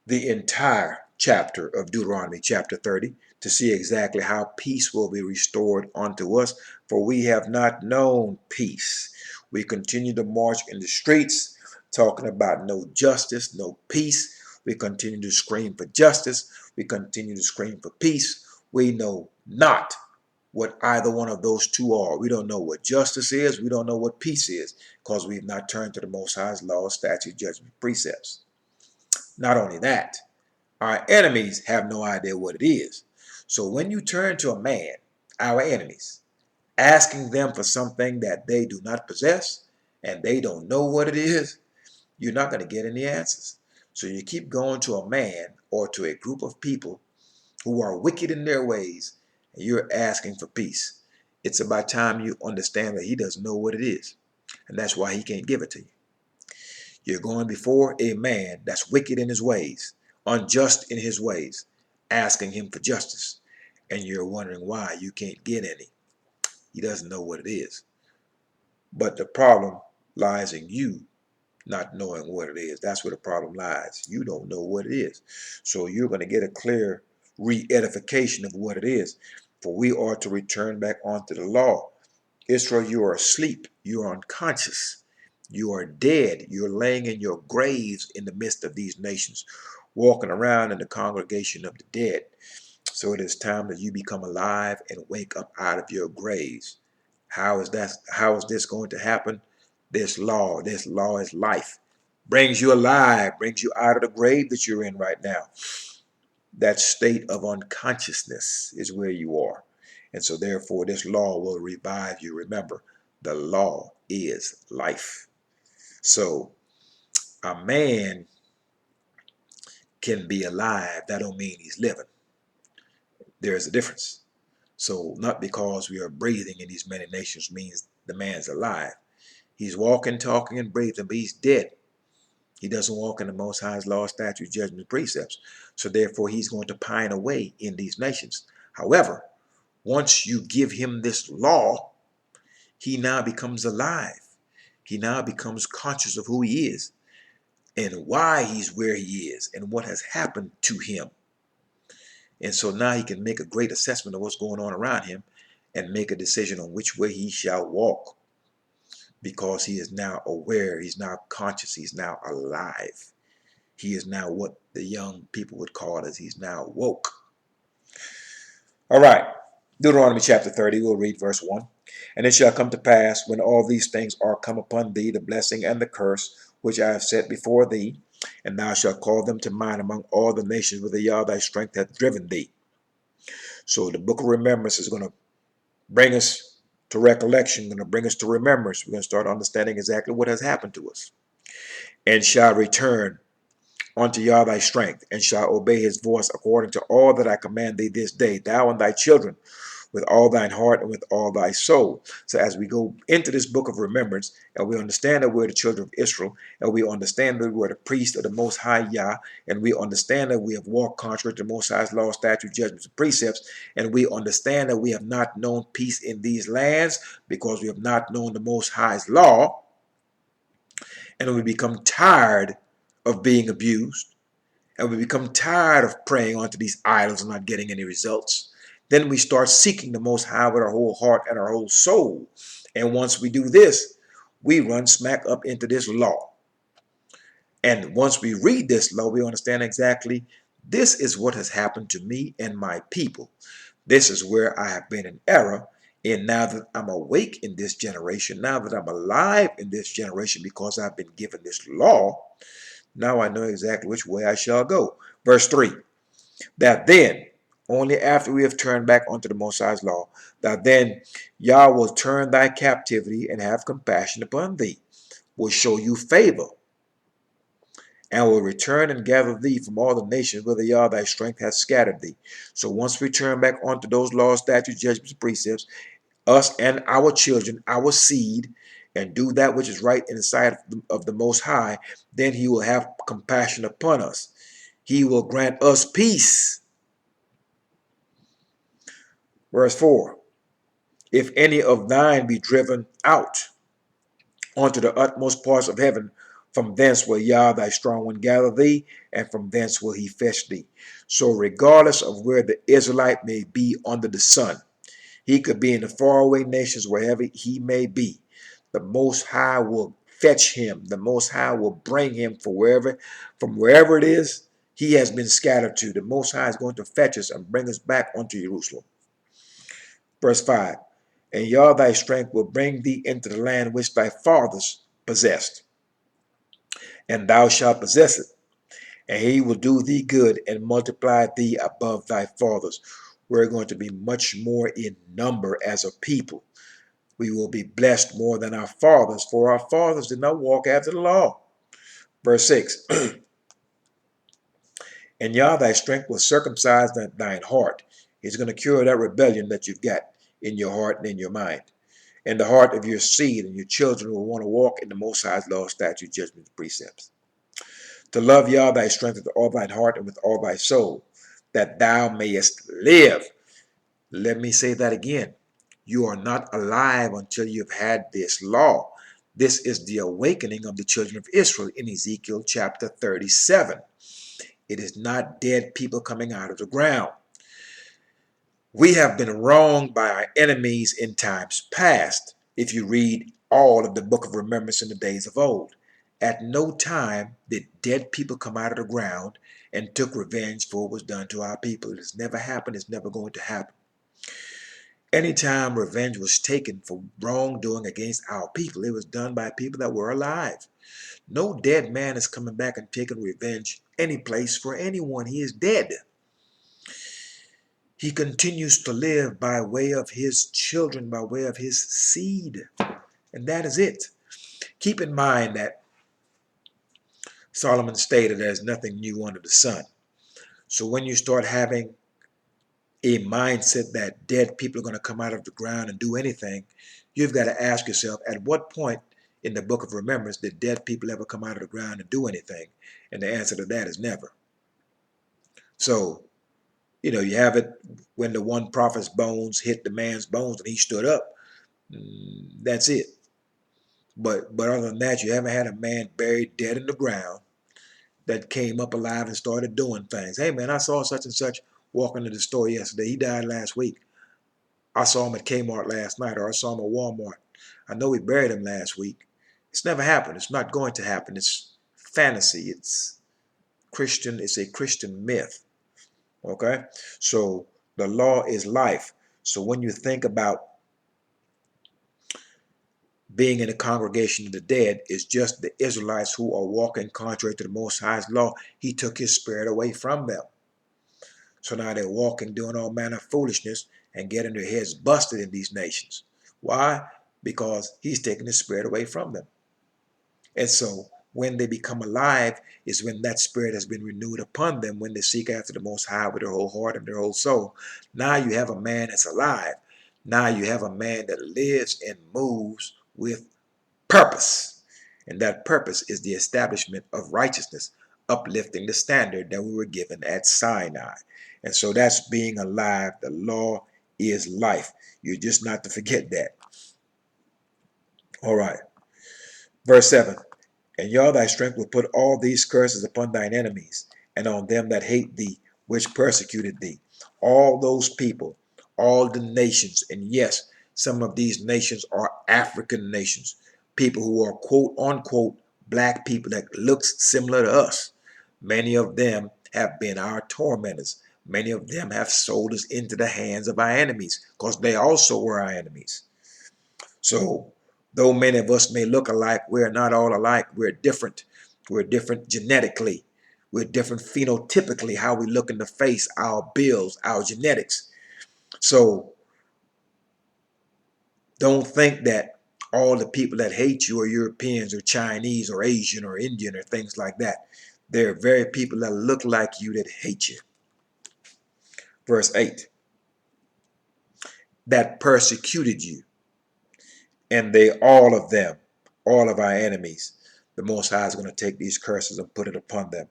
S1: the entire chapter of Deuteronomy chapter 30 to see exactly how peace will be restored unto us, for we have not known peace. We continue to march in the streets talking about no justice, no peace. We continue to scream for justice. We continue to scream for peace. We know not what either one of those two are. We don't know what justice is. We don't know what peace is, because we've not turned to the Most High's law, statute, judgment, precepts. Not only that, our enemies have no idea what it is. So when you turn to a man, our enemies, asking them for something that they do not possess and they don't know what it is, you're not going to get any answers. So you keep going to a man or to a group of people who are wicked in their ways, and you're asking for peace. It's about time you understand that he doesn't know what it is, and that's why he can't give it to you. You're going before a man that's wicked in his ways, unjust in his ways, asking him for justice, and you're wondering why you can't get any. He doesn't know what it is. But the problem lies in you not knowing what it is. That's where the problem lies. You don't know what it is. So you're going to get a clear re-edification of what it is. For we are to return back onto the law. Israel, you are asleep. You are unconscious. You are dead. You're laying in your graves in the midst of these nations, walking around in the congregation of the dead. So it is time that you become alive and wake up out of your graves. How is that? How is this going to happen? This law is life. Brings you alive, brings you out of the grave that you're in right now. That state of unconsciousness is where you are. And so therefore this law will revive you. Remember, the law is life. So a man can be alive. That don't mean he's living. There is a difference. So not because we are breathing in these many nations means the man's alive. He's walking, talking, and breathing, but he's dead. He doesn't walk in the Most High's law, statutes, judgments, precepts. So therefore he's going to pine away in these nations. However, once you give him this law, he now becomes alive. He now becomes conscious of who he is and why he's where he is and what has happened to him. And so now he can make a great assessment of what's going on around him and make a decision on which way he shall walk, because he is now aware, he's now conscious, he's now alive. He is now what the young people would call as he's now woke. All right, Deuteronomy chapter 30, we'll read verse 1. And it shall come to pass, when all these things are come upon thee, the blessing and the curse, which I have set before thee, and thou shalt call them to mind among all the nations whither Yah thy strength hath driven thee. So the book of remembrance is going to bring us to recollection, going to bring us to remembrance. We're going to start understanding exactly what has happened to us. And shall return unto Yah thy strength, and shall obey his voice according to all that I command thee this day, thou and thy children, with all thine heart and with all thy soul. So as we go into this book of remembrance, and we understand that we're the children of Israel, and we understand that we're the priests of the Most High Yah, and we understand that we have walked contrary to the Most High's law, statutes, judgments, and precepts, and we understand that we have not known peace in these lands because we have not known the Most High's law, and we become tired of being abused, and we become tired of praying onto these idols and not getting any results. Then we start seeking the Most High with our whole heart and our whole soul. And once we do this, we run smack up into this law. And once we read this law, we understand exactly this is what has happened to me and my people. This is where I have been in error. And now that I'm awake in this generation, now that I'm alive in this generation because I've been given this law, now I know exactly which way I shall go. Verse 3, that then, only after we have turned back unto the Most High's law, that then Yah will turn thy captivity and have compassion upon thee, will show you favor, and will return and gather thee from all the nations whither Yah thy strength hath scattered thee. So once we turn back onto those laws, statutes, judgments, and precepts, us and our children, our seed, and do that which is right in the sight of the Most High, then he will have compassion upon us. He will grant us peace. Verse 4, if any of thine be driven out unto the utmost parts of heaven, from thence will Yah thy strong one gather thee, and from thence will he fetch thee. So regardless of where the Israelite may be under the sun, he could be in the faraway nations, wherever he may be, the Most High will fetch him. The Most High will bring him from wherever it is he has been scattered to. The Most High is going to fetch us and bring us back unto Jerusalem. Verse 5, and Yah thy strength will bring thee into the land which thy fathers possessed, and thou shalt possess it. And he will do thee good and multiply thee above thy fathers. We're going to be much more in number as a people. We will be blessed more than our fathers, for our fathers did not walk after the law. Verse 6, and Yah thy strength will circumcise thine heart. He's going to cure that rebellion that you've got in your heart and in your mind. And the heart of your seed and your children will want to walk in the Most High's law, statutes, judgments, and precepts. To love Yah thy strength with all thine heart and with all thy soul, that thou mayest live. Let me say that again. You are not alive until you've had this law. This is the awakening of the children of Israel in Ezekiel chapter 37. It is not dead people coming out of the ground. We have been wronged by our enemies in times past. If you read all of the book of remembrance in the days of old. At no time did dead people come out of the ground and took revenge for what was done to our people. It has never happened. It's never going to happen. Anytime revenge was taken for wrongdoing against our people, it was done by people that were alive. No dead man is coming back and taking revenge any place for anyone. He is dead. He continues to live by way of his children, by way of his seed. And that is it. Keep in mind that Solomon stated there's nothing new under the sun. So when you start having a mindset that dead people are going to come out of the ground and do anything, you've got to ask yourself, at what point in the book of remembrance did dead people ever come out of the ground and do anything? And the answer to that is never. So, you have it when the one prophet's bones hit the man's bones and he stood up. That's it. But other than that, you haven't had a man buried dead in the ground that came up alive and started doing things. Hey man, I saw such and such walking to the store yesterday. He died last week. I saw him at Kmart last night, or I saw him at Walmart. I know we buried him last week. It's never happened. It's not going to happen. It's fantasy. It's Christian. It's a Christian myth. Okay? So the law is life. So when you think about being in a congregation of the dead, it's just the Israelites who are walking contrary to the Most High's law. He took his spirit away from them. So now they're walking, doing all manner of foolishness and getting their heads busted in these nations. Why? Because he's taking the spirit away from them. And so when they become alive is when that spirit has been renewed upon them, when they seek after the Most High with their whole heart and their whole soul. Now you have a man that's alive. Now you have a man that lives and moves with purpose. And that purpose is the establishment of righteousness, uplifting the standard that we were given at Sinai. And so that's being alive. The law is life. You're just not to forget that. All right. Verse 7. And Yah thy strength will put all these curses upon thine enemies, and on them that hate thee, which persecuted thee. All those people, all the nations, and yes, some of these nations are African nations, people who are quote unquote black people that looks similar to us. Many of them have been our tormentors. Many of them have sold us into the hands of our enemies because they also were our enemies. So though many of us may look alike, we're not all alike. We're different. We're different genetically. We're different phenotypically, how we look in the face, our builds, our genetics. So don't think that all the people that hate you are Europeans or Chinese or Asian or Indian or things like that. There are very people that look like you that hate you. Verse 8. That persecuted you, and they, all of them, all of our enemies, the Most High is going to take these curses and put it upon them.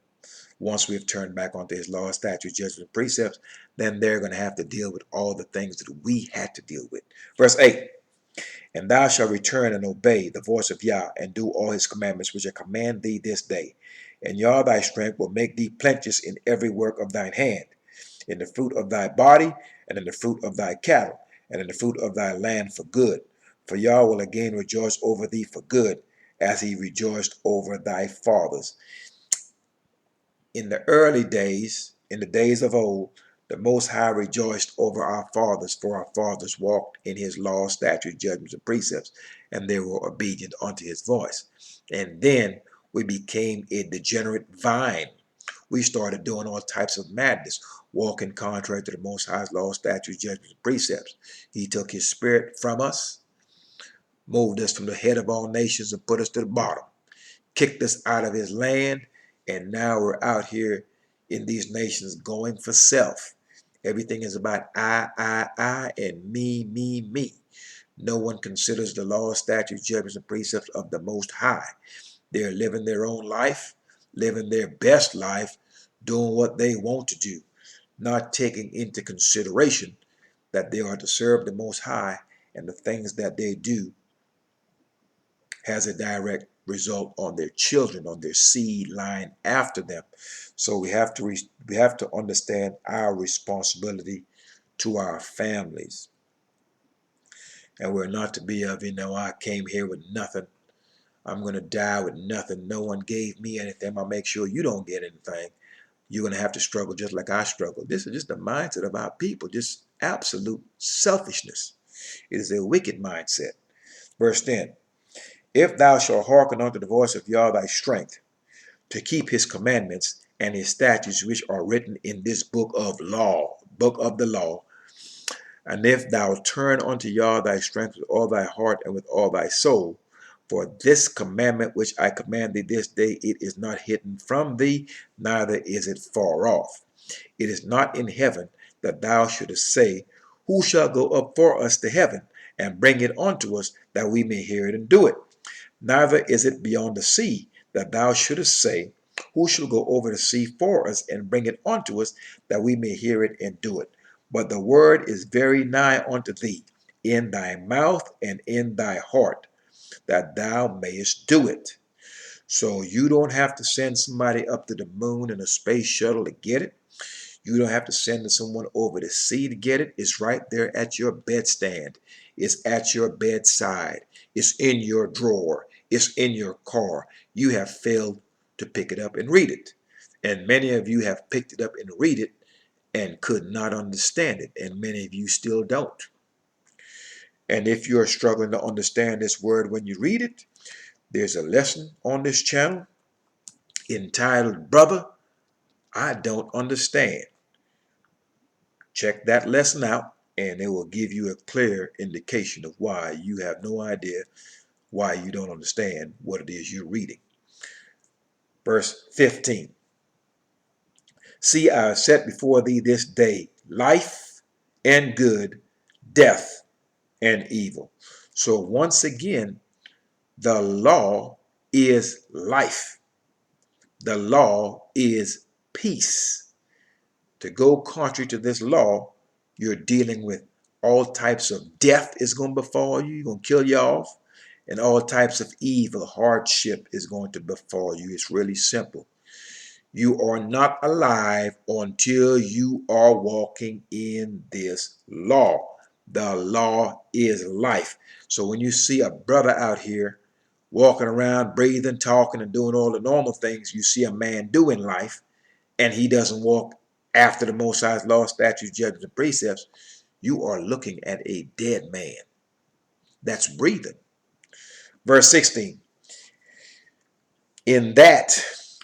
S1: Once we've turned back onto his law, statutes, judgments, and precepts, then they're going to have to deal with all the things that we had to deal with. Verse 8. And thou shalt return and obey the voice of Yah, and do all his commandments which I command thee this day. And Yah thy strength will make thee plenteous in every work of thine hand, in the fruit of thy body, and in the fruit of thy cattle, and in the fruit of thy land for good. For Yah will again rejoice over thee for good, as he rejoiced over thy fathers. In the early days, in the days of old, the Most High rejoiced over our fathers, for our fathers walked in his laws, statutes, judgments, and precepts, and they were obedient unto his voice. And then we became a degenerate vine. We started doing all types of madness, walking contrary to the Most High's laws, statutes, judgments, and precepts. He took his spirit from us, moved us from the head of all nations, and put us to the bottom, kicked us out of his land, and now we're out here in these nations going for self. Everything is about I, and me, me, me. No one considers the law, statutes, judgments, and precepts of the Most High. They're living their own life, living their best life, doing what they want to do, not taking into consideration that they are to serve the Most High, and the things that they do has a direct result on their children, on their seed line after them. So we have to understand our responsibility to our families. And we're not to be of, I came here with nothing. I'm going to die with nothing. No one gave me anything. I'll make sure you don't get anything. You're going to have to struggle just like I struggle. This is just the mindset of our people, just absolute selfishness. It is a wicked mindset. Verse 10, if thou shalt hearken unto the voice of Yah thy strength, to keep his commandments and his statutes which are written in this book of the law, and if thou turn unto Yah thy strength with all thy heart and with all thy soul, for this commandment which I command thee this day, it is not hidden from thee, neither is it far off. It is not in heaven, that thou shouldest say, who shall go up for us to heaven, and bring it unto us, that we may hear it and do it? Neither is it beyond the sea, that thou shouldest say, who shall go over the sea for us, and bring it unto us, that we may hear it and do it? But the word is very nigh unto thee, in thy mouth and in thy heart, that thou mayest do it. So you don't have to send somebody up to the moon in a space shuttle to get it. You don't have to send someone over the sea to get it. It's right there at your bedstand. It's at your bedside. It's in your drawer. It's in your car. You have failed to pick it up and read it. And many of you have picked it up and read it and could not understand it. And many of you still don't. And if you're struggling to understand this word when you read it, there's a lesson on this channel entitled, Brother, I Don't Understand. Check that lesson out, and it will give you a clear indication of why you have no idea why you don't understand what it is you're reading. Verse 15. See, I have set before thee this day life and good, death and evil. So once again, the law is life. The law is peace. To go contrary to this law, you're dealing with all types of death is going to befall you. You're going to kill you off. And all types of evil, hardship is going to befall you. It's really simple. You are not alive until you are walking in this law. The law is life. So when you see a brother out here walking around, breathing, talking, and doing all the normal things you see a man do in life, and he doesn't walk after the Most High's law, statutes, judgments, and precepts, you are looking at a dead man that's breathing. Verse 16, in that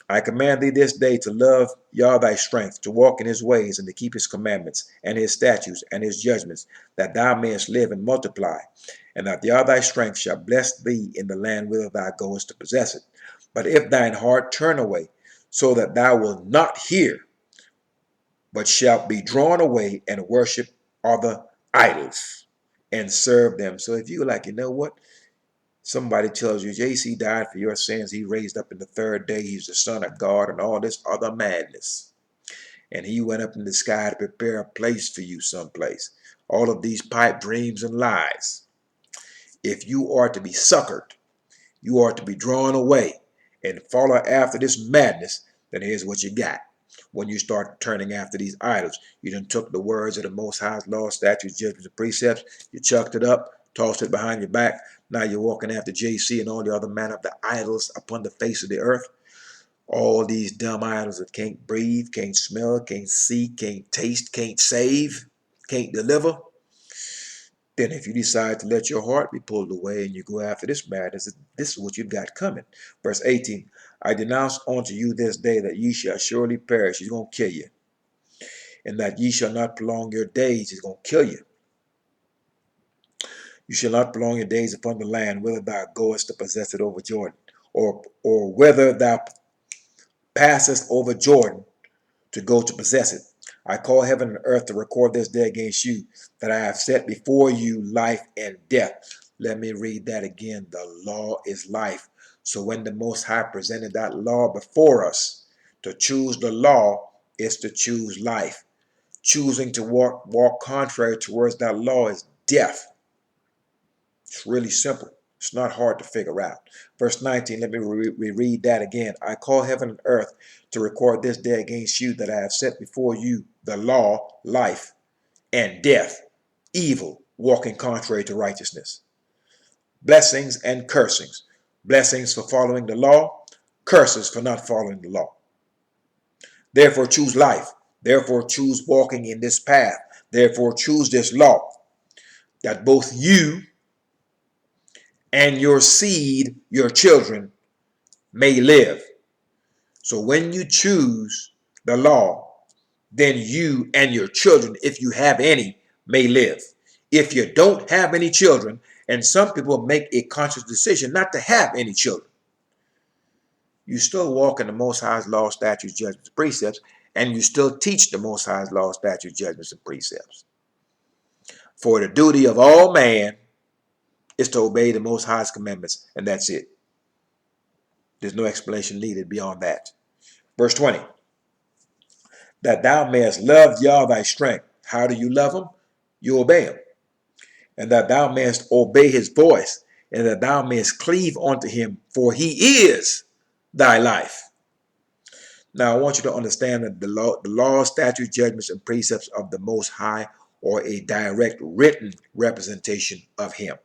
S1: I command thee this day to love Yah thy strength, to walk in his ways, and to keep his commandments, and his statutes, and his judgments, that thou mayest live and multiply, and that Yah thy strength shall bless thee in the land whither thou goest to possess it. But if thine heart turn away, so that thou wilt not hear, but shalt be drawn away and worship other idols and serve them. So if you're like, you know what? Somebody tells you, JC died for your sins. He raised up in the third day. He's the Son of God and all this other madness. And he went up in the sky to prepare a place for you someplace. All of these pipe dreams and lies. If you are to be succored, you are to be drawn away and follow after this madness, then here's what you got. When you start turning after these idols, you done took the words of the Most High's law, statutes, judgments, and precepts, you chucked it up, tossed it behind your back. Now you're walking after JC and all the other manner of the idols upon the face of the earth. All these dumb idols that can't breathe, can't smell, can't see, can't taste, can't save, can't deliver. Then if you decide to let your heart be pulled away and you go after this madness, this is what you've got coming. Verse 18, I denounce unto you this day that ye shall surely perish. He's going to kill you. And that ye shall not prolong your days. He's going to kill you. You shall not prolong your days upon the land, whither thou goest to possess it over Jordan, or whether thou passest over Jordan to go to possess it. I call heaven and earth to record this day against you, that I have set before you life and death. Let me read that again. The law is life. So when the Most High presented that law before us, to choose the law is to choose life. Choosing to walk contrary towards that law is death. It's really simple. It's not hard to figure out. Verse 19, let me reread that again. I call heaven and earth to record this day against you, that I have set before you the law, life, and death, evil. walking contrary to righteousness. Blessings and cursings. Blessings for following the law, curses for not following the law. Therefore choose life. Therefore choose walking in this path. Therefore choose this law, that both you and your seed, your children, may live. So when you choose the law, then you and your children, if you have any, may live. If you don't have any children, and some people make a conscious decision not to have any children, you still walk in the Most High's law, statutes, judgments, and precepts, and you still teach the Most High's law, statutes, judgments, and precepts. For the duty of all man is to obey the Most High's commandments, and that's it. There's no explanation needed beyond that. Verse 20. That thou mayest love Yah thy strength. How do you love him? You obey him. And that thou mayest obey his voice, and that thou mayest cleave unto him, for he is thy life. Now I want you to understand that the law, statutes, judgments, and precepts of the Most High are a direct written representation of him.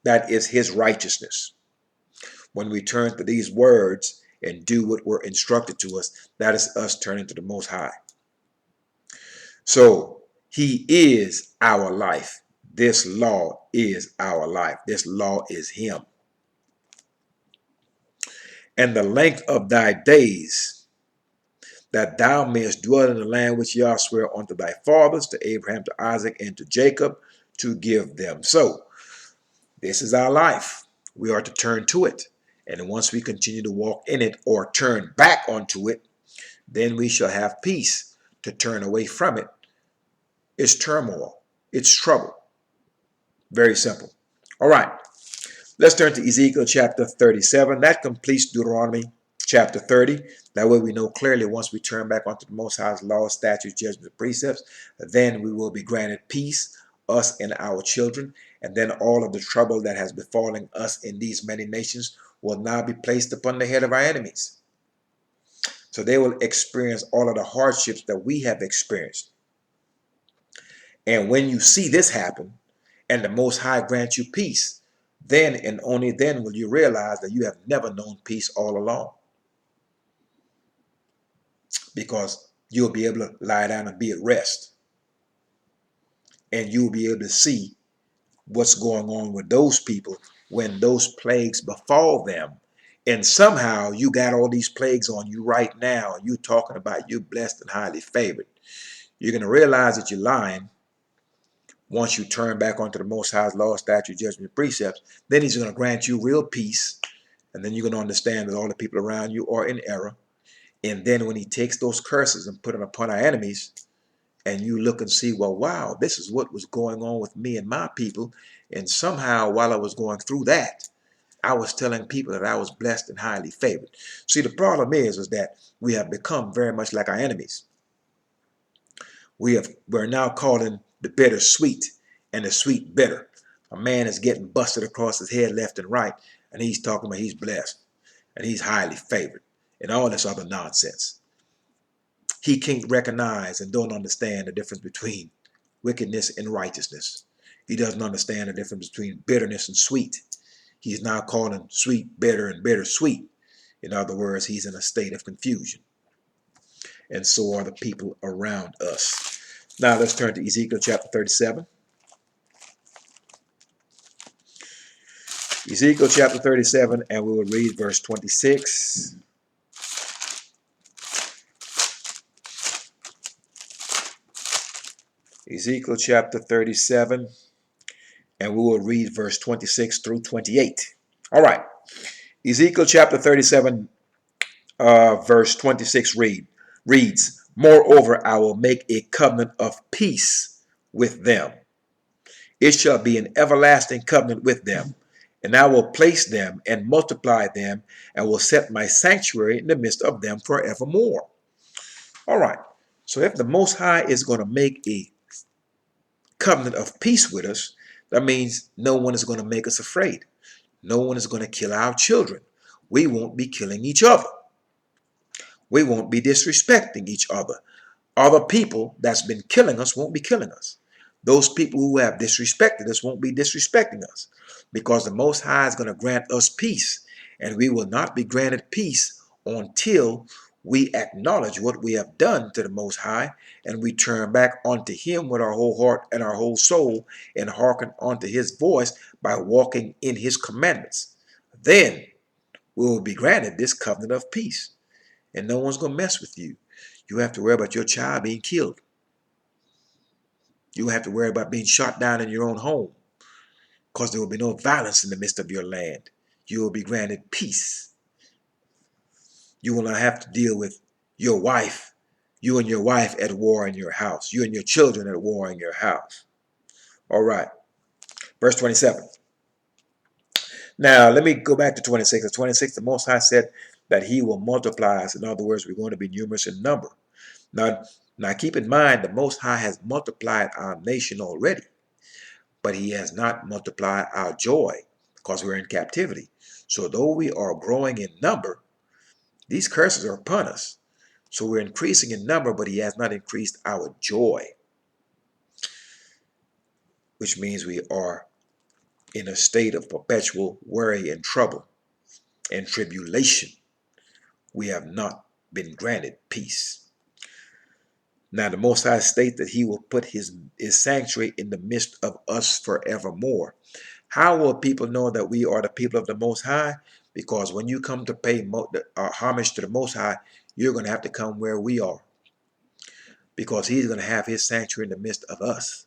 S1: That is his righteousness. When we turn to these words and do what we're instructed to us, that is us turning to the Most High. So he is our life. This law is our life. This law is him. And the length of thy days, that thou mayest dwell in the land which Yah sware unto thy fathers, to Abraham, to Isaac, and to Jacob, to give them. So this is our life. We are to turn to it. And once we continue to walk in it or turn back onto it, then we shall have peace. To turn away from it, it's turmoil. It's trouble. Very simple. All right. Let's turn to Ezekiel chapter 37. That completes Deuteronomy chapter 30. That way we know clearly once we turn back onto the Most High's law, statutes, judgments, and precepts, then we will be granted peace, us and our children. And then all of the trouble that has befallen us in these many nations will now be placed upon the head of our enemies. So they will experience all of the hardships that we have experienced. And when you see this happen, and the Most High grants you peace, then and only then will you realize that you have never known peace all along. Because you'll be able to lie down and be at rest. And you'll be able to see what's going on with those people when those plagues befall them. And somehow you got all these plagues on you right now. You talking about you blessed and highly favored. You're going to realize that you're lying once you turn back onto the Most High's law, statute, judgment, and precepts. Then he's going to grant you real peace. And then you're going to understand that all the people around you are in error. And then when he takes those curses and put them upon our enemies, and you look and see, well, wow, this is what was going on with me and my people. And somehow while I was going through that, I was telling people that I was blessed and highly favored. See, the problem is that we have become very much like our enemies. We're now calling the bitter sweet and the sweet bitter. A man is getting busted across his head left and right, and he's talking about he's blessed and he's highly favored and all this other nonsense. He can't recognize and don't understand the difference between wickedness and righteousness. He doesn't understand the difference between bitterness and sweet. He's now calling sweet bitter and bitter sweet. In other words, he's in a state of confusion. And so are the people around us. Now let's turn to Ezekiel chapter 37. Ezekiel chapter 37, and we will read verse 26. Ezekiel chapter 37, and we will read verse 26 through 28. All right. Ezekiel chapter 37, verse 26 reads, Moreover, I will make a covenant of peace with them. It shall be an everlasting covenant with them, and I will place them and multiply them, and will set my sanctuary in the midst of them forevermore. All right. So if the Most High is going to make a covenant of peace with us, that means no one is going to make us afraid. No one is going to kill our children. We won't be killing each other. We won't be disrespecting each other. Other people that's been killing us won't be killing us. Those people who have disrespected us won't be disrespecting us, because the Most High is going to grant us peace, and we will not be granted peace until we acknowledge what we have done to the Most High, and we turn back unto Him with our whole heart and our whole soul, and hearken unto His voice by walking in His commandments. Then we will be granted this covenant of peace, and no one's going to mess with you. You have to worry about your child being killed. You have to worry about being shot down in your own home, because there will be no violence in the midst of your land. You will be granted peace. You will not have to deal with your wife, you and your wife at war in your house, you and your children at war in your house. All right. Verse 27. Now, let me go back to 26. At 26, the Most High said that He will multiply us. In other words, we're going to be numerous in number. Now keep in mind, the Most High has multiplied our nation already, but He has not multiplied our joy, because we're in captivity. So though we are growing in number, these curses are upon us. So we're increasing in number, but He has not increased our joy, which means we are in a state of perpetual worry and trouble and tribulation. We have not been granted peace. Now the Most High states that He will put His sanctuary in the midst of us forevermore. How will people know that we are the people of the Most High? Because when you come to pay homage to the Most High, you're going to have to come where we are, because He's going to have His sanctuary in the midst of us.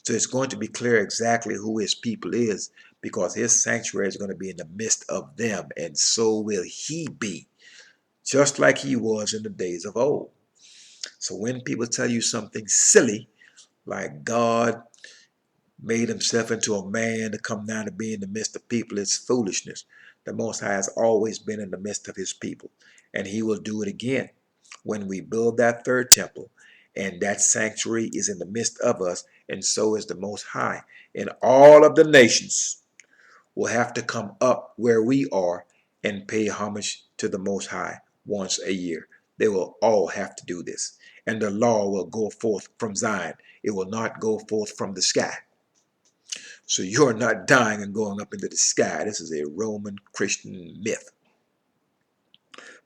S1: So it's going to be clear exactly who His people is, because His sanctuary is going to be in the midst of them, and so will He be, just like He was in the days of old. So when people tell you something silly, like God made Himself into a man to come down to be in the midst of people, it's foolishness. The Most High has always been in the midst of His people, and He will do it again when we build that third temple, and that sanctuary is in the midst of us, and so is the Most High. And all of the nations will have to come up where we are and pay homage to the Most High once a year. They will all have to do this, and the law will go forth from Zion. It will not go forth from the sky. So you're not dying and going up into the sky. This is a Roman Christian myth.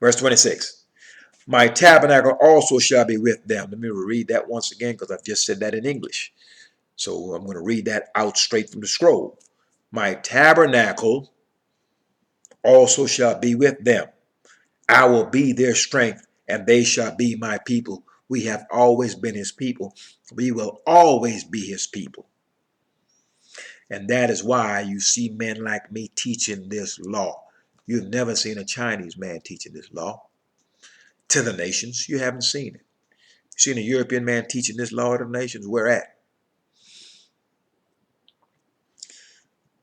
S1: Verse 26. My tabernacle also shall be with them. Let me read that once again, because I've just said that in English. So I'm going to read that out straight from the scroll. My tabernacle also shall be with them. I will be their strength, and they shall be my people. We have always been His people. We will always be His people. And that is why you see men like me teaching this law. You've never seen a Chinese man teaching this law to the nations. You haven't seen it. You've seen a European man teaching this law to the nations. Where at?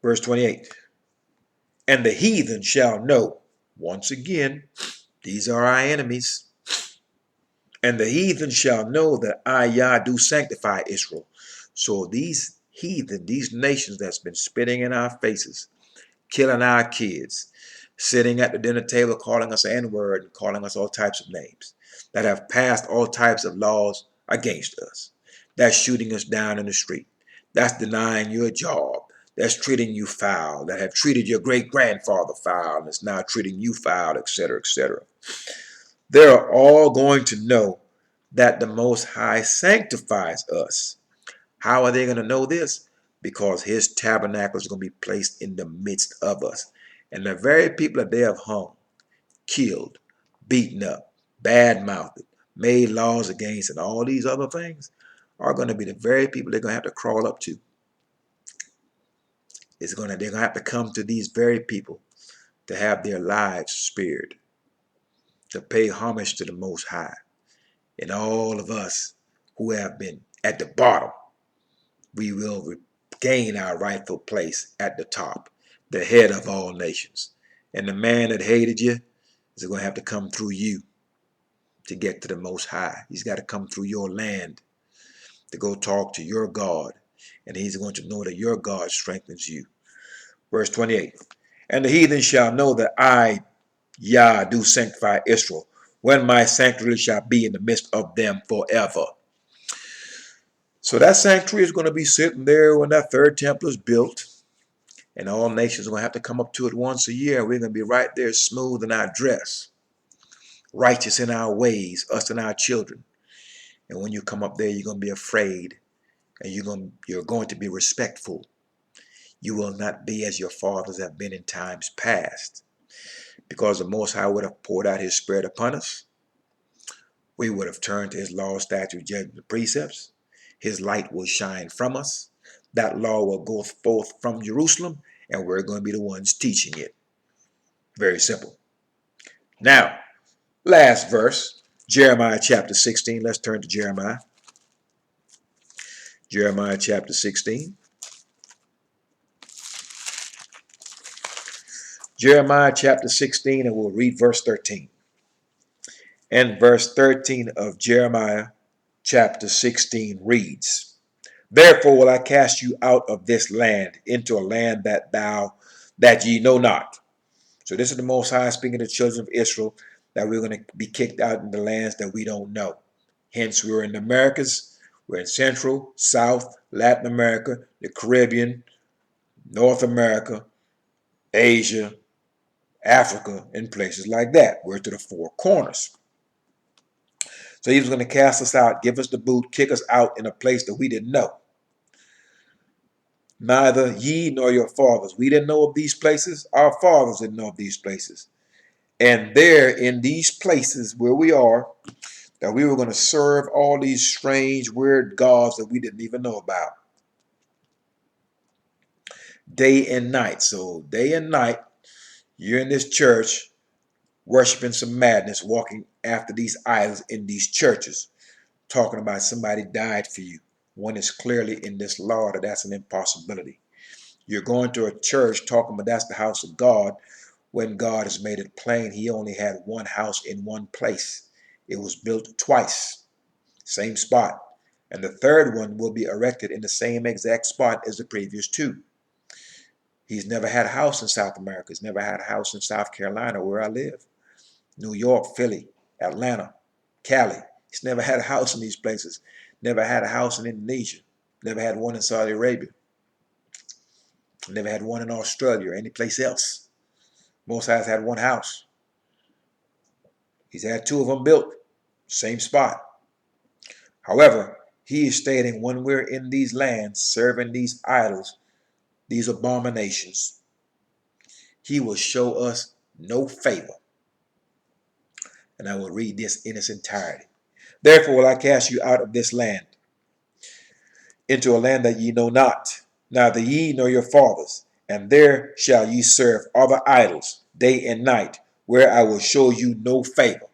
S1: Verse 28. And the heathen shall know. Once again, these are our enemies. And the heathen shall know that I, Yah, do sanctify Israel. So these heathen, these nations that's been spitting in our faces, killing our kids, sitting at the dinner table calling us N-word and calling us all types of names, that have passed all types of laws against us, that's shooting us down in the street, that's denying you a job, that's treating you foul, that have treated your great-grandfather foul and is now treating you foul, etc., etc. They're all going to know that the Most High sanctifies us. How are they going to know this? Because His tabernacle is going to be placed in the midst of us. And the very people that they have hung, killed, beaten up, bad-mouthed, made laws against, and all these other things are going to be the very people they're going to have to crawl up to. They're going to have to come to these very people to have their lives spared, to pay homage to the Most High. And all of us who have been at the bottom, we will gain our rightful place at the top, the head of all nations. And the man that hated you is going to have to come through you to get to the Most High. He's got to come through your land to go talk to your God. And he's going to know that your God strengthens you. Verse 28. And the heathen shall know that I, Yah, do sanctify Israel, when my sanctuary shall be in the midst of them forever. So that sanctuary is going to be sitting there when that third temple is built. And all nations are going to have to come up to it once a year. We're going to be right there smooth in our dress, righteous in our ways, us and our children. And when you come up there, you're going to be afraid and you're going to be respectful. You will not be as your fathers have been in times past. Because the Most High would have poured out his Spirit upon us. We would have turned to his law, statutes, judgments, and precepts. His light will shine from us. That law will go forth from Jerusalem, and we're going to be the ones teaching it. Very simple. Now, last verse, Jeremiah chapter 16. Let's turn to Jeremiah. Jeremiah chapter 16. Jeremiah chapter 16, and we'll read verse 13. And verse 13 of Jeremiah chapter 16 reads, Therefore will I cast you out of this land into a land that ye know not. So this is the Most High speaking to the children of Israel, that we're going to be kicked out in the lands that we don't know. Hence, we're in the Americas, we're in Central, South, Latin America, the Caribbean, North America, Asia, Africa, and places like that. We're to the four corners. So he was going to cast us out, give us the boot, kick us out in a place that we didn't know. Neither ye nor your fathers. We didn't know of these places. Our fathers didn't know of these places. And there in these places where we are, that we were going to serve all these strange, weird gods that we didn't even know about. Day and night. So day and night, you're in this church worshiping some madness, walking after these idols in these churches, talking about somebody died for you, when it's clearly in this law that that's an impossibility. You're going to a church talking about that's the house of God, when God has made it plain he only had one house in one place. It was built twice, same spot. And the third one will be erected in the same exact spot as the previous two. He's never had a house in South America. He's never had a house in South Carolina, where I live. New York, Philly, Atlanta, Cali. He's never had a house in these places. Never had a house in Indonesia. Never had one in Saudi Arabia. Never had one in Australia or any place else. Most High's had one house. He's had two of them built, same spot. However, he is stating when we're in these lands serving these idols, these abominations, he will show us no favor. And I will read this in its entirety. Therefore will I cast you out of this land into a land that ye know not, neither ye nor your fathers, and there shall ye serve other idols day and night, where I will show you no favor.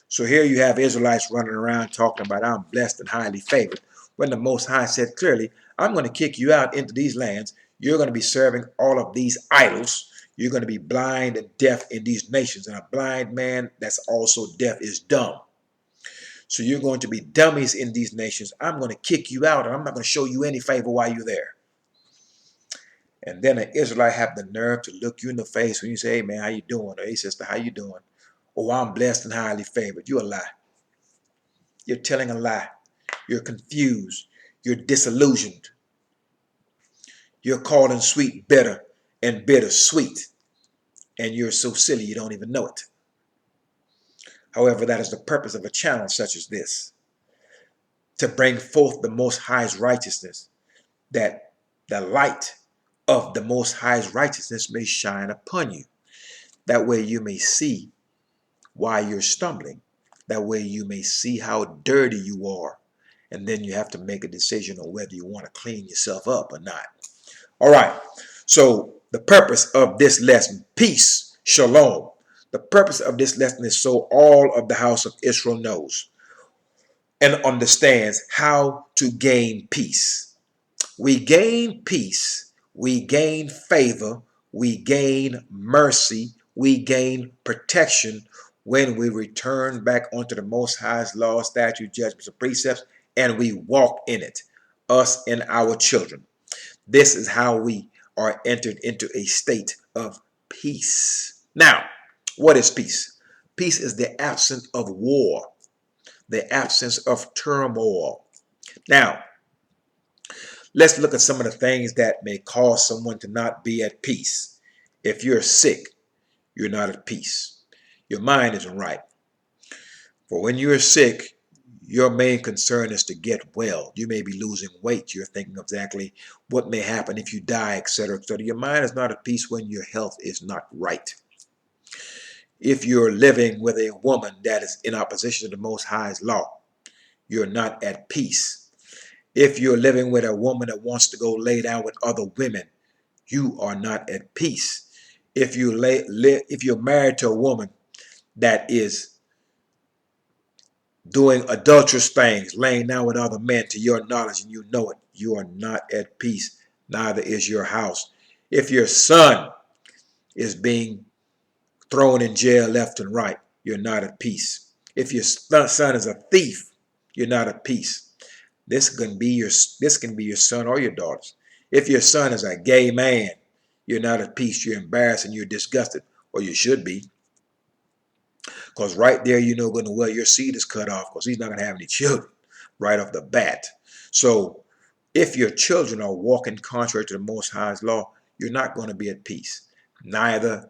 S1: So here you have Israelites running around talking about I'm blessed and highly favored, when the Most High said clearly, I'm going to kick you out into these lands. You're going to be serving all of these idols. You're going to be blind and deaf in these nations. And a blind man that's also deaf is dumb. So you're going to be dummies in these nations. I'm going to kick you out, and I'm not going to show you any favor while you're there. And then an Israelite have the nerve to look you in the face when you say, hey man, how you doing? Or hey sister, how you doing? Oh, I'm blessed and highly favored. You're a lie. You're telling a lie. You're confused. You're disillusioned. You're calling sweet bitter and bitter sweet. And you're so silly you don't even know it. However, that is the purpose of a challenge such as this. To bring forth the Most High's righteousness. That the light of the Most High's righteousness may shine upon you. That way you may see why you're stumbling. That way you may see how dirty you are. And then you have to make a decision on whether you want to clean yourself up or not. All right. So the purpose of this lesson, peace, shalom. The purpose of this lesson is so all of the house of Israel knows and understands how to gain peace. We gain peace. We gain favor. We gain mercy. We gain protection when we return back onto the Most High's law, statutes, judgments, and precepts, and we walk in it, us and our children. This is how we are entered into a state of peace. Now, what is peace? Peace is the absence of war, the absence of turmoil. Now, Let's look at some of the things that may cause someone to not be at peace. If you're sick, you're not at peace. Your mind isn't right. For when you're sick, your main concern is to get well. You may be losing weight. You're thinking exactly what may happen if you die, etc., etc. Your mind is not at peace when your health is not right. If you're living with a woman that is in opposition to the Most High's law, you're not at peace. If you're living with a woman that wants to go lay down with other women, you are not at peace. If you're married to a woman that is doing adulterous things, laying down with other men to your knowledge and you know it, you are not at peace. Neither is your house. If your son is being thrown in jail left and right, you're not at peace. If your son is a thief, you're not at peace. This can be your son or your daughters. If your son is a gay man, you're not at peace. You're embarrassed and you're disgusted, or you should be. Because right there, you know good and well your seed is cut off because he's not going to have any children right off the bat. So if your children are walking contrary to the Most High's law, you're not going to be at peace. Neither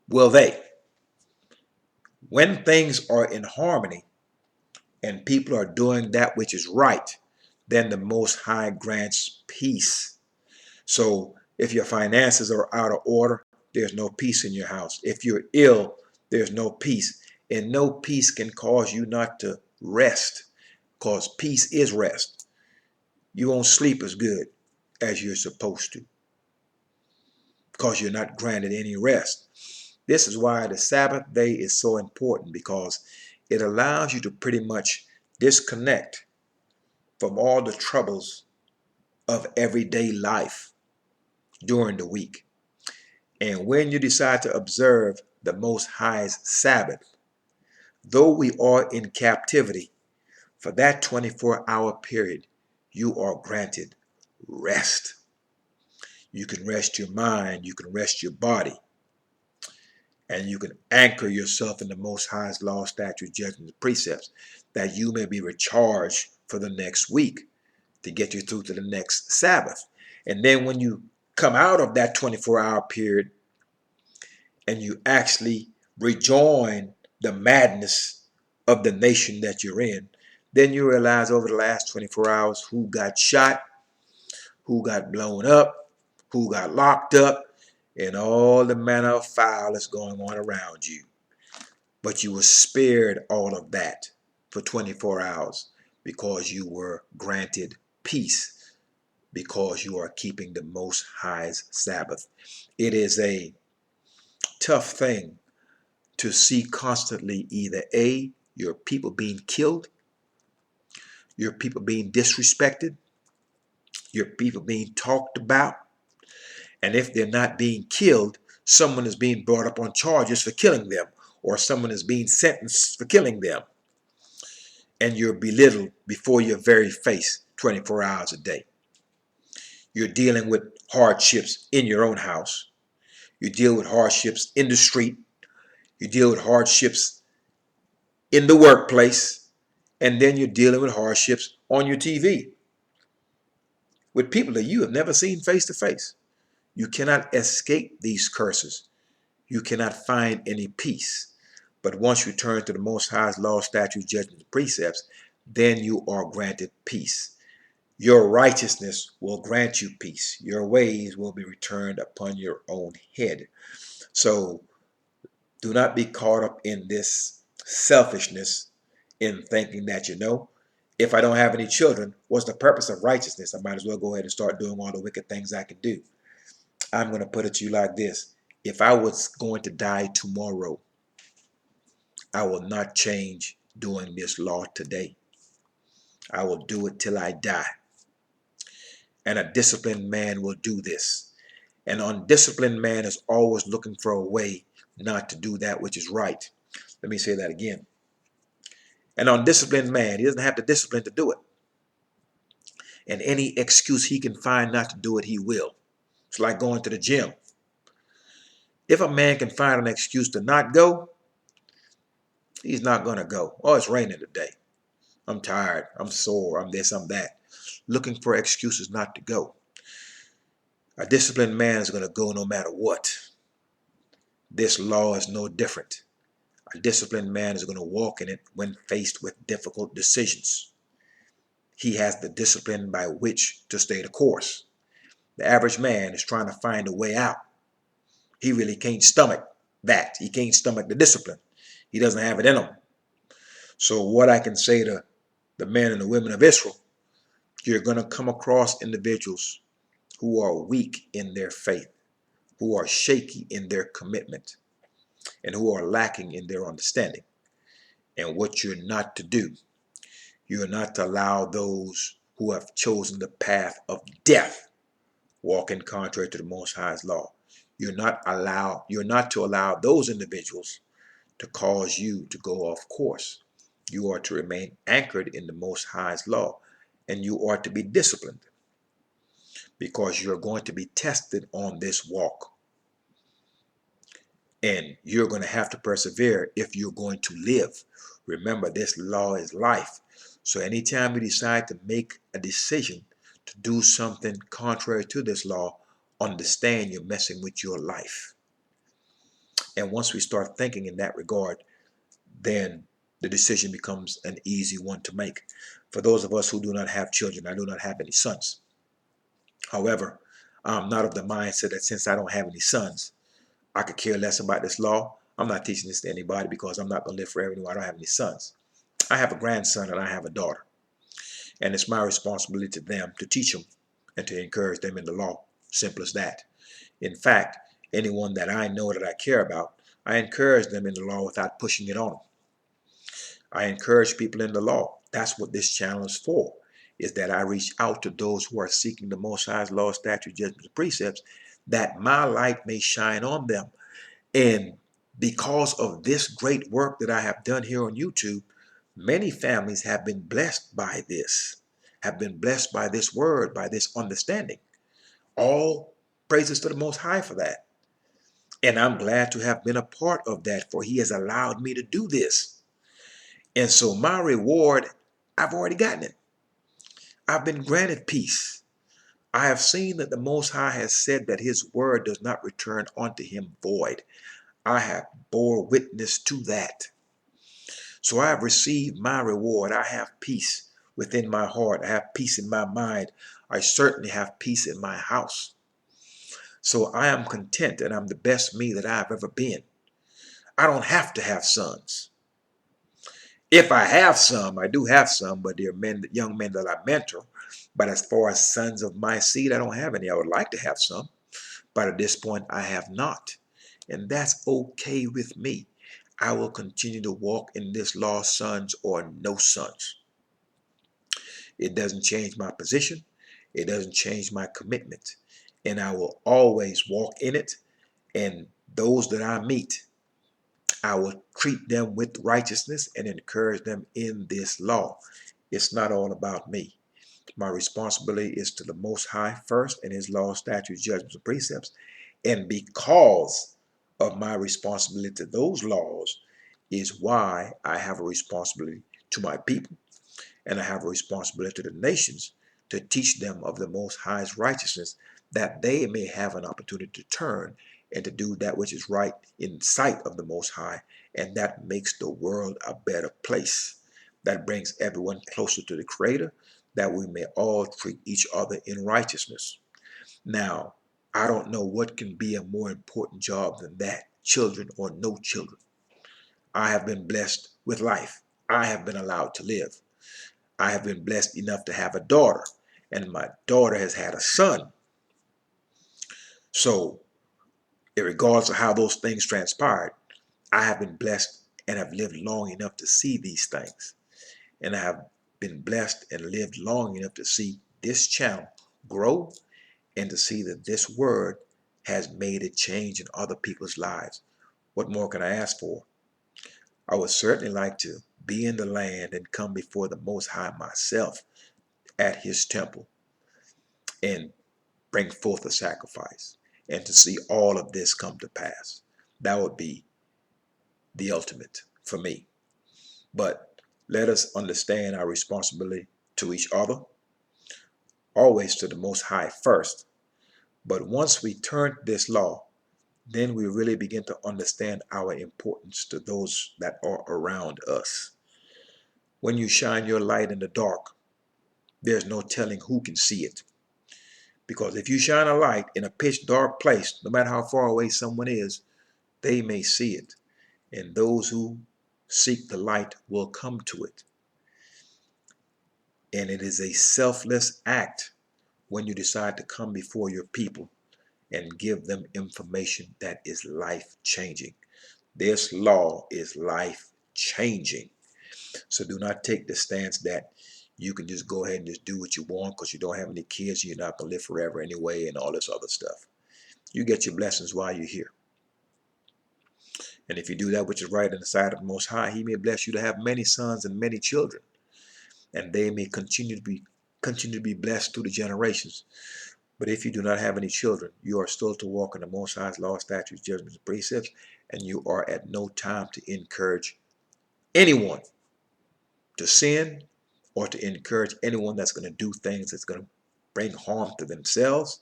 S1: will they. When things are in harmony and people are doing that which is right, then the Most High grants peace. So if your finances are out of order, there's no peace in your house. If you're ill, there's no peace. And no peace can cause you not to rest, because peace is rest. You won't sleep as good as you're supposed to because you're not granted any rest. This is why the Sabbath day is so important, because it allows you to pretty much disconnect from all the troubles of everyday life during the week. And when you decide to observe the Most High's Sabbath, though we are in captivity, for that 24-hour period, you are granted rest. You can rest your mind, you can rest your body, and you can anchor yourself in the Most High's law, statutes, judgments, and precepts, that you may be recharged for the next week to get you through to the next Sabbath. And then when you come out of that 24-hour period and you actually rejoin the madness of the nation that you're in, then you realize over the last 24 hours who got shot, who got blown up, who got locked up, and all the manner of foul that's going on around you. But you were spared all of that for 24 hours because you were granted peace, because you are keeping the Most High's Sabbath. It is a tough thing to see constantly either A, your people being killed, your people being disrespected, your people being talked about, and if they're not being killed, someone is being brought up on charges for killing them, or someone is being sentenced for killing them, and you're belittled before your very face 24 hours a day. You're dealing with hardships in your own house. You deal with hardships in the street. You deal with hardships in the workplace. And then you're dealing with hardships on your TV with people that you have never seen face to face. You cannot escape these curses. You cannot find any peace. But once you turn to the Most High's law, statutes, judgments, and precepts, then you are granted peace. Your righteousness will grant you peace. Your ways will be returned upon your own head. So do not be caught up in this selfishness in thinking that, if I don't have any children, what's the purpose of righteousness? I might as well go ahead and start doing all the wicked things I can do. I'm going to put it to you like this. If I was going to die tomorrow, I will not change doing this law today. I will do it till I die. And a disciplined man will do this. An undisciplined man is always looking for a way not to do that which is right. Let me say that again. An undisciplined man, he doesn't have the discipline to do it. And any excuse he can find not to do it, he will. It's like going to the gym. If a man can find an excuse to not go, he's not going to go. Oh, it's raining today. I'm tired. I'm sore. I'm this, I'm that. looking for excuses not to go. A disciplined man is going to go no matter what. This law is no different. A disciplined man is going to walk in it when faced with difficult decisions. He has the discipline by which to stay the course. The average man is trying to find a way out. He really can't stomach that. He can't stomach the discipline. He doesn't have it in him. So what I can say to the men and the women of Israel, you're going to come across individuals who are weak in their faith, who are shaky in their commitment, and who are lacking in their understanding. And what you're not to do, you're not to allow those who have chosen the path of death walk in contrary to the Most High's law. You're not to allow those individuals to cause you to go off course. You are to remain anchored in the Most High's law, and you are to be disciplined because you're going to be tested on this walk. And you're going to have to persevere if you're going to live. Remember, this law is life. So anytime you decide to make a decision to do something contrary to this law, understand you're messing with your life. And once we start thinking in that regard, then the decision becomes an easy one to make. For those of us who do not have children, I do not have any sons. However, I'm not of the mindset that since I don't have any sons, I could care less about this law. I'm not teaching this to anybody because I'm not going to live forever anymore. I don't have any sons. I have a grandson and I have a daughter. And it's my responsibility to them to teach them and to encourage them in the law. Simple as that. In fact, anyone that I know that I care about, I encourage them in the law without pushing it on them. I encourage people in the law. That's what this channel is for, is that I reach out to those who are seeking the Most High's law, statutes, judgments, and precepts, that my light may shine on them. And because of this great work that I have done here on YouTube, many families have been blessed by this, have been blessed by this word, by this understanding. All praises to the Most High for that. And I'm glad to have been a part of that, for He has allowed me to do this. And so my reward, I've already gotten it. I've been granted peace. I have seen that the Most High has said that His word does not return unto Him void. I have bore witness to that. So I have received my reward. I have peace within my heart. I have peace in my mind. I certainly have peace in my house. So I am content and I'm the best me that I've ever been. I don't have to have sons. If I have some, I do have some, but they're young men that I mentor. But as far as sons of my seed, I don't have any. I would like to have some, but at this point, I have not. And that's okay with me. I will continue to walk in this law, sons or no sons. It doesn't change my position. It doesn't change my commitment. And I will always walk in it. And those that I meet, I will treat them with righteousness and encourage them in this law. It's not all about me. My responsibility is to the Most High first and His law, statutes, judgments, and precepts. And because of my responsibility to those laws is why I have a responsibility to my people, and I have a responsibility to the nations to teach them of the Most High's righteousness, that they may have an opportunity to turn and to do that which is right in sight of the Most High, and that makes the world a better place. That brings everyone closer to the Creator, that we may all treat each other in righteousness. Now, I don't know what can be a more important job than that, children or no children. I have been blessed with life. I have been allowed to live. I have been blessed enough to have a daughter, and my daughter has had a son. So, regardless of how those things transpired, I have been blessed and have lived long enough to see these things. And I have been blessed and lived long enough to see this channel grow and to see that this word has made a change in other people's lives. What more can I ask for? I would certainly like to be in the land and come before the Most High myself at His temple and bring forth a sacrifice and to see all of this come to pass. That would be the ultimate for me. But let us understand our responsibility to each other, always to the Most High first. But once we turn to this law, then we really begin to understand our importance to those that are around us. When you shine your light in the dark, there's no telling who can see it. Because if you shine a light in a pitch dark place, no matter how far away someone is, they may see it. And those who seek the light will come to it. And it is a selfless act when you decide to come before your people and give them information that is life-changing. This law is life-changing. So do not take the stance that you can just go ahead and just do what you want because you don't have any kids, you're not going to live forever anyway, and all this other stuff. You get your blessings while you're here. And if you do that which is right in the sight of the Most High, He may bless you to have many sons and many children. And they may continue to be blessed through the generations. But if you do not have any children, you are still to walk in the Most High's law, statutes, judgments, and precepts, and you are at no time to encourage anyone to sin or to encourage anyone that's going to do things that's going to bring harm to themselves,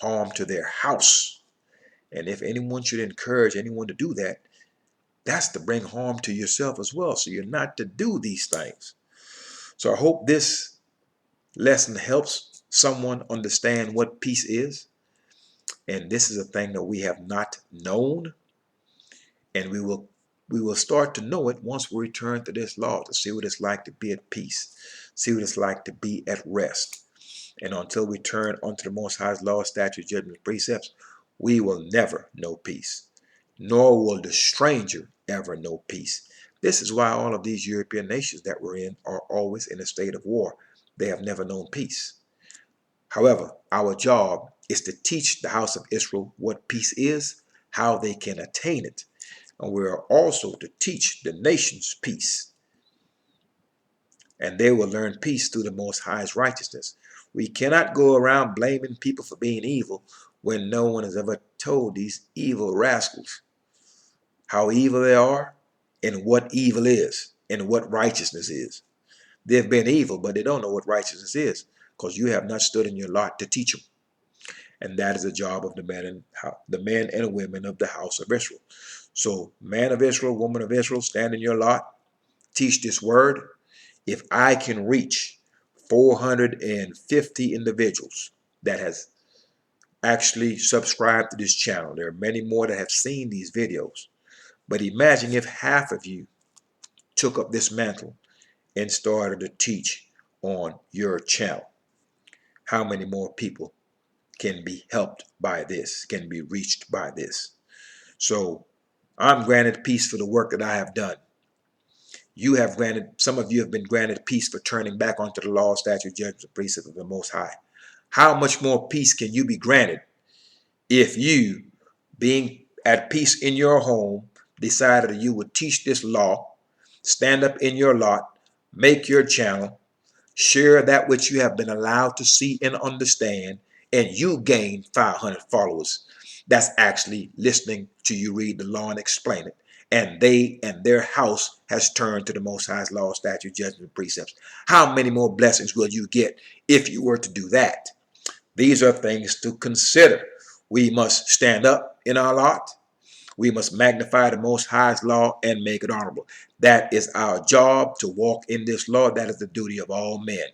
S1: harm to their house. And if anyone should encourage anyone to do that, that's to bring harm to yourself as well. So you're not to do these things. So I hope this lesson helps someone understand what peace is. And this is a thing that we have not known. And we will start to know it once we return to this law, to see what it's like to be at peace, see what it's like to be at rest. And until we turn unto the Most High's law, statutes, judgments, precepts, we will never know peace, nor will the stranger ever know peace. This is why all of these European nations that we're in are always in a state of war. They have never known peace. However, our job is to teach the house of Israel what peace is, how they can attain it. And we are also to teach the nations peace. And they will learn peace through the Most High's righteousness. We cannot go around blaming people for being evil when no one has ever told these evil rascals how evil they are and what evil is and what righteousness is. They've been evil, but they don't know what righteousness is because you have not stood in your lot to teach them. And that is the job of the men and women of the house of Israel. So, man of Israel, woman of Israel, stand in your lot, teach this word. If I can reach 450 individuals that has actually subscribed to this channel, there are many more that have seen these videos. But imagine if half of you took up this mantle and started to teach on your channel. How many more people can be helped by this, can be reached by this? So I'm granted peace for the work that I have done. You have granted, some of you have been granted peace for turning back onto the law, statute, judgments, and precepts of the Most High. How much more peace can you be granted if you, being at peace in your home, decided that you would teach this law, stand up in your lot, make your channel, share that which you have been allowed to see and understand, and you gain 500 followers that's actually listening to you read the law and explain it. And they and their house has turned to the Most High's law, statute, judgment, and precepts. How many more blessings will you get if you were to do that? These are things to consider. We must stand up in our lot. We must magnify the Most High's law and make it honorable. That is our job, to walk in this law. That is the duty of all men.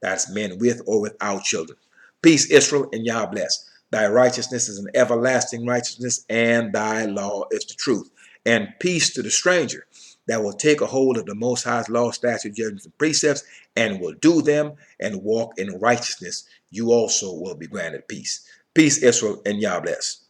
S1: That's men with or without children. Peace, Israel, and Yah bless. Thy righteousness is an everlasting righteousness, and thy law is the truth. And peace to the stranger that will take a hold of the Most High's law, statutes, judgments, and precepts, and will do them and walk in righteousness. You also will be granted peace. Peace, Israel, and Yah bless.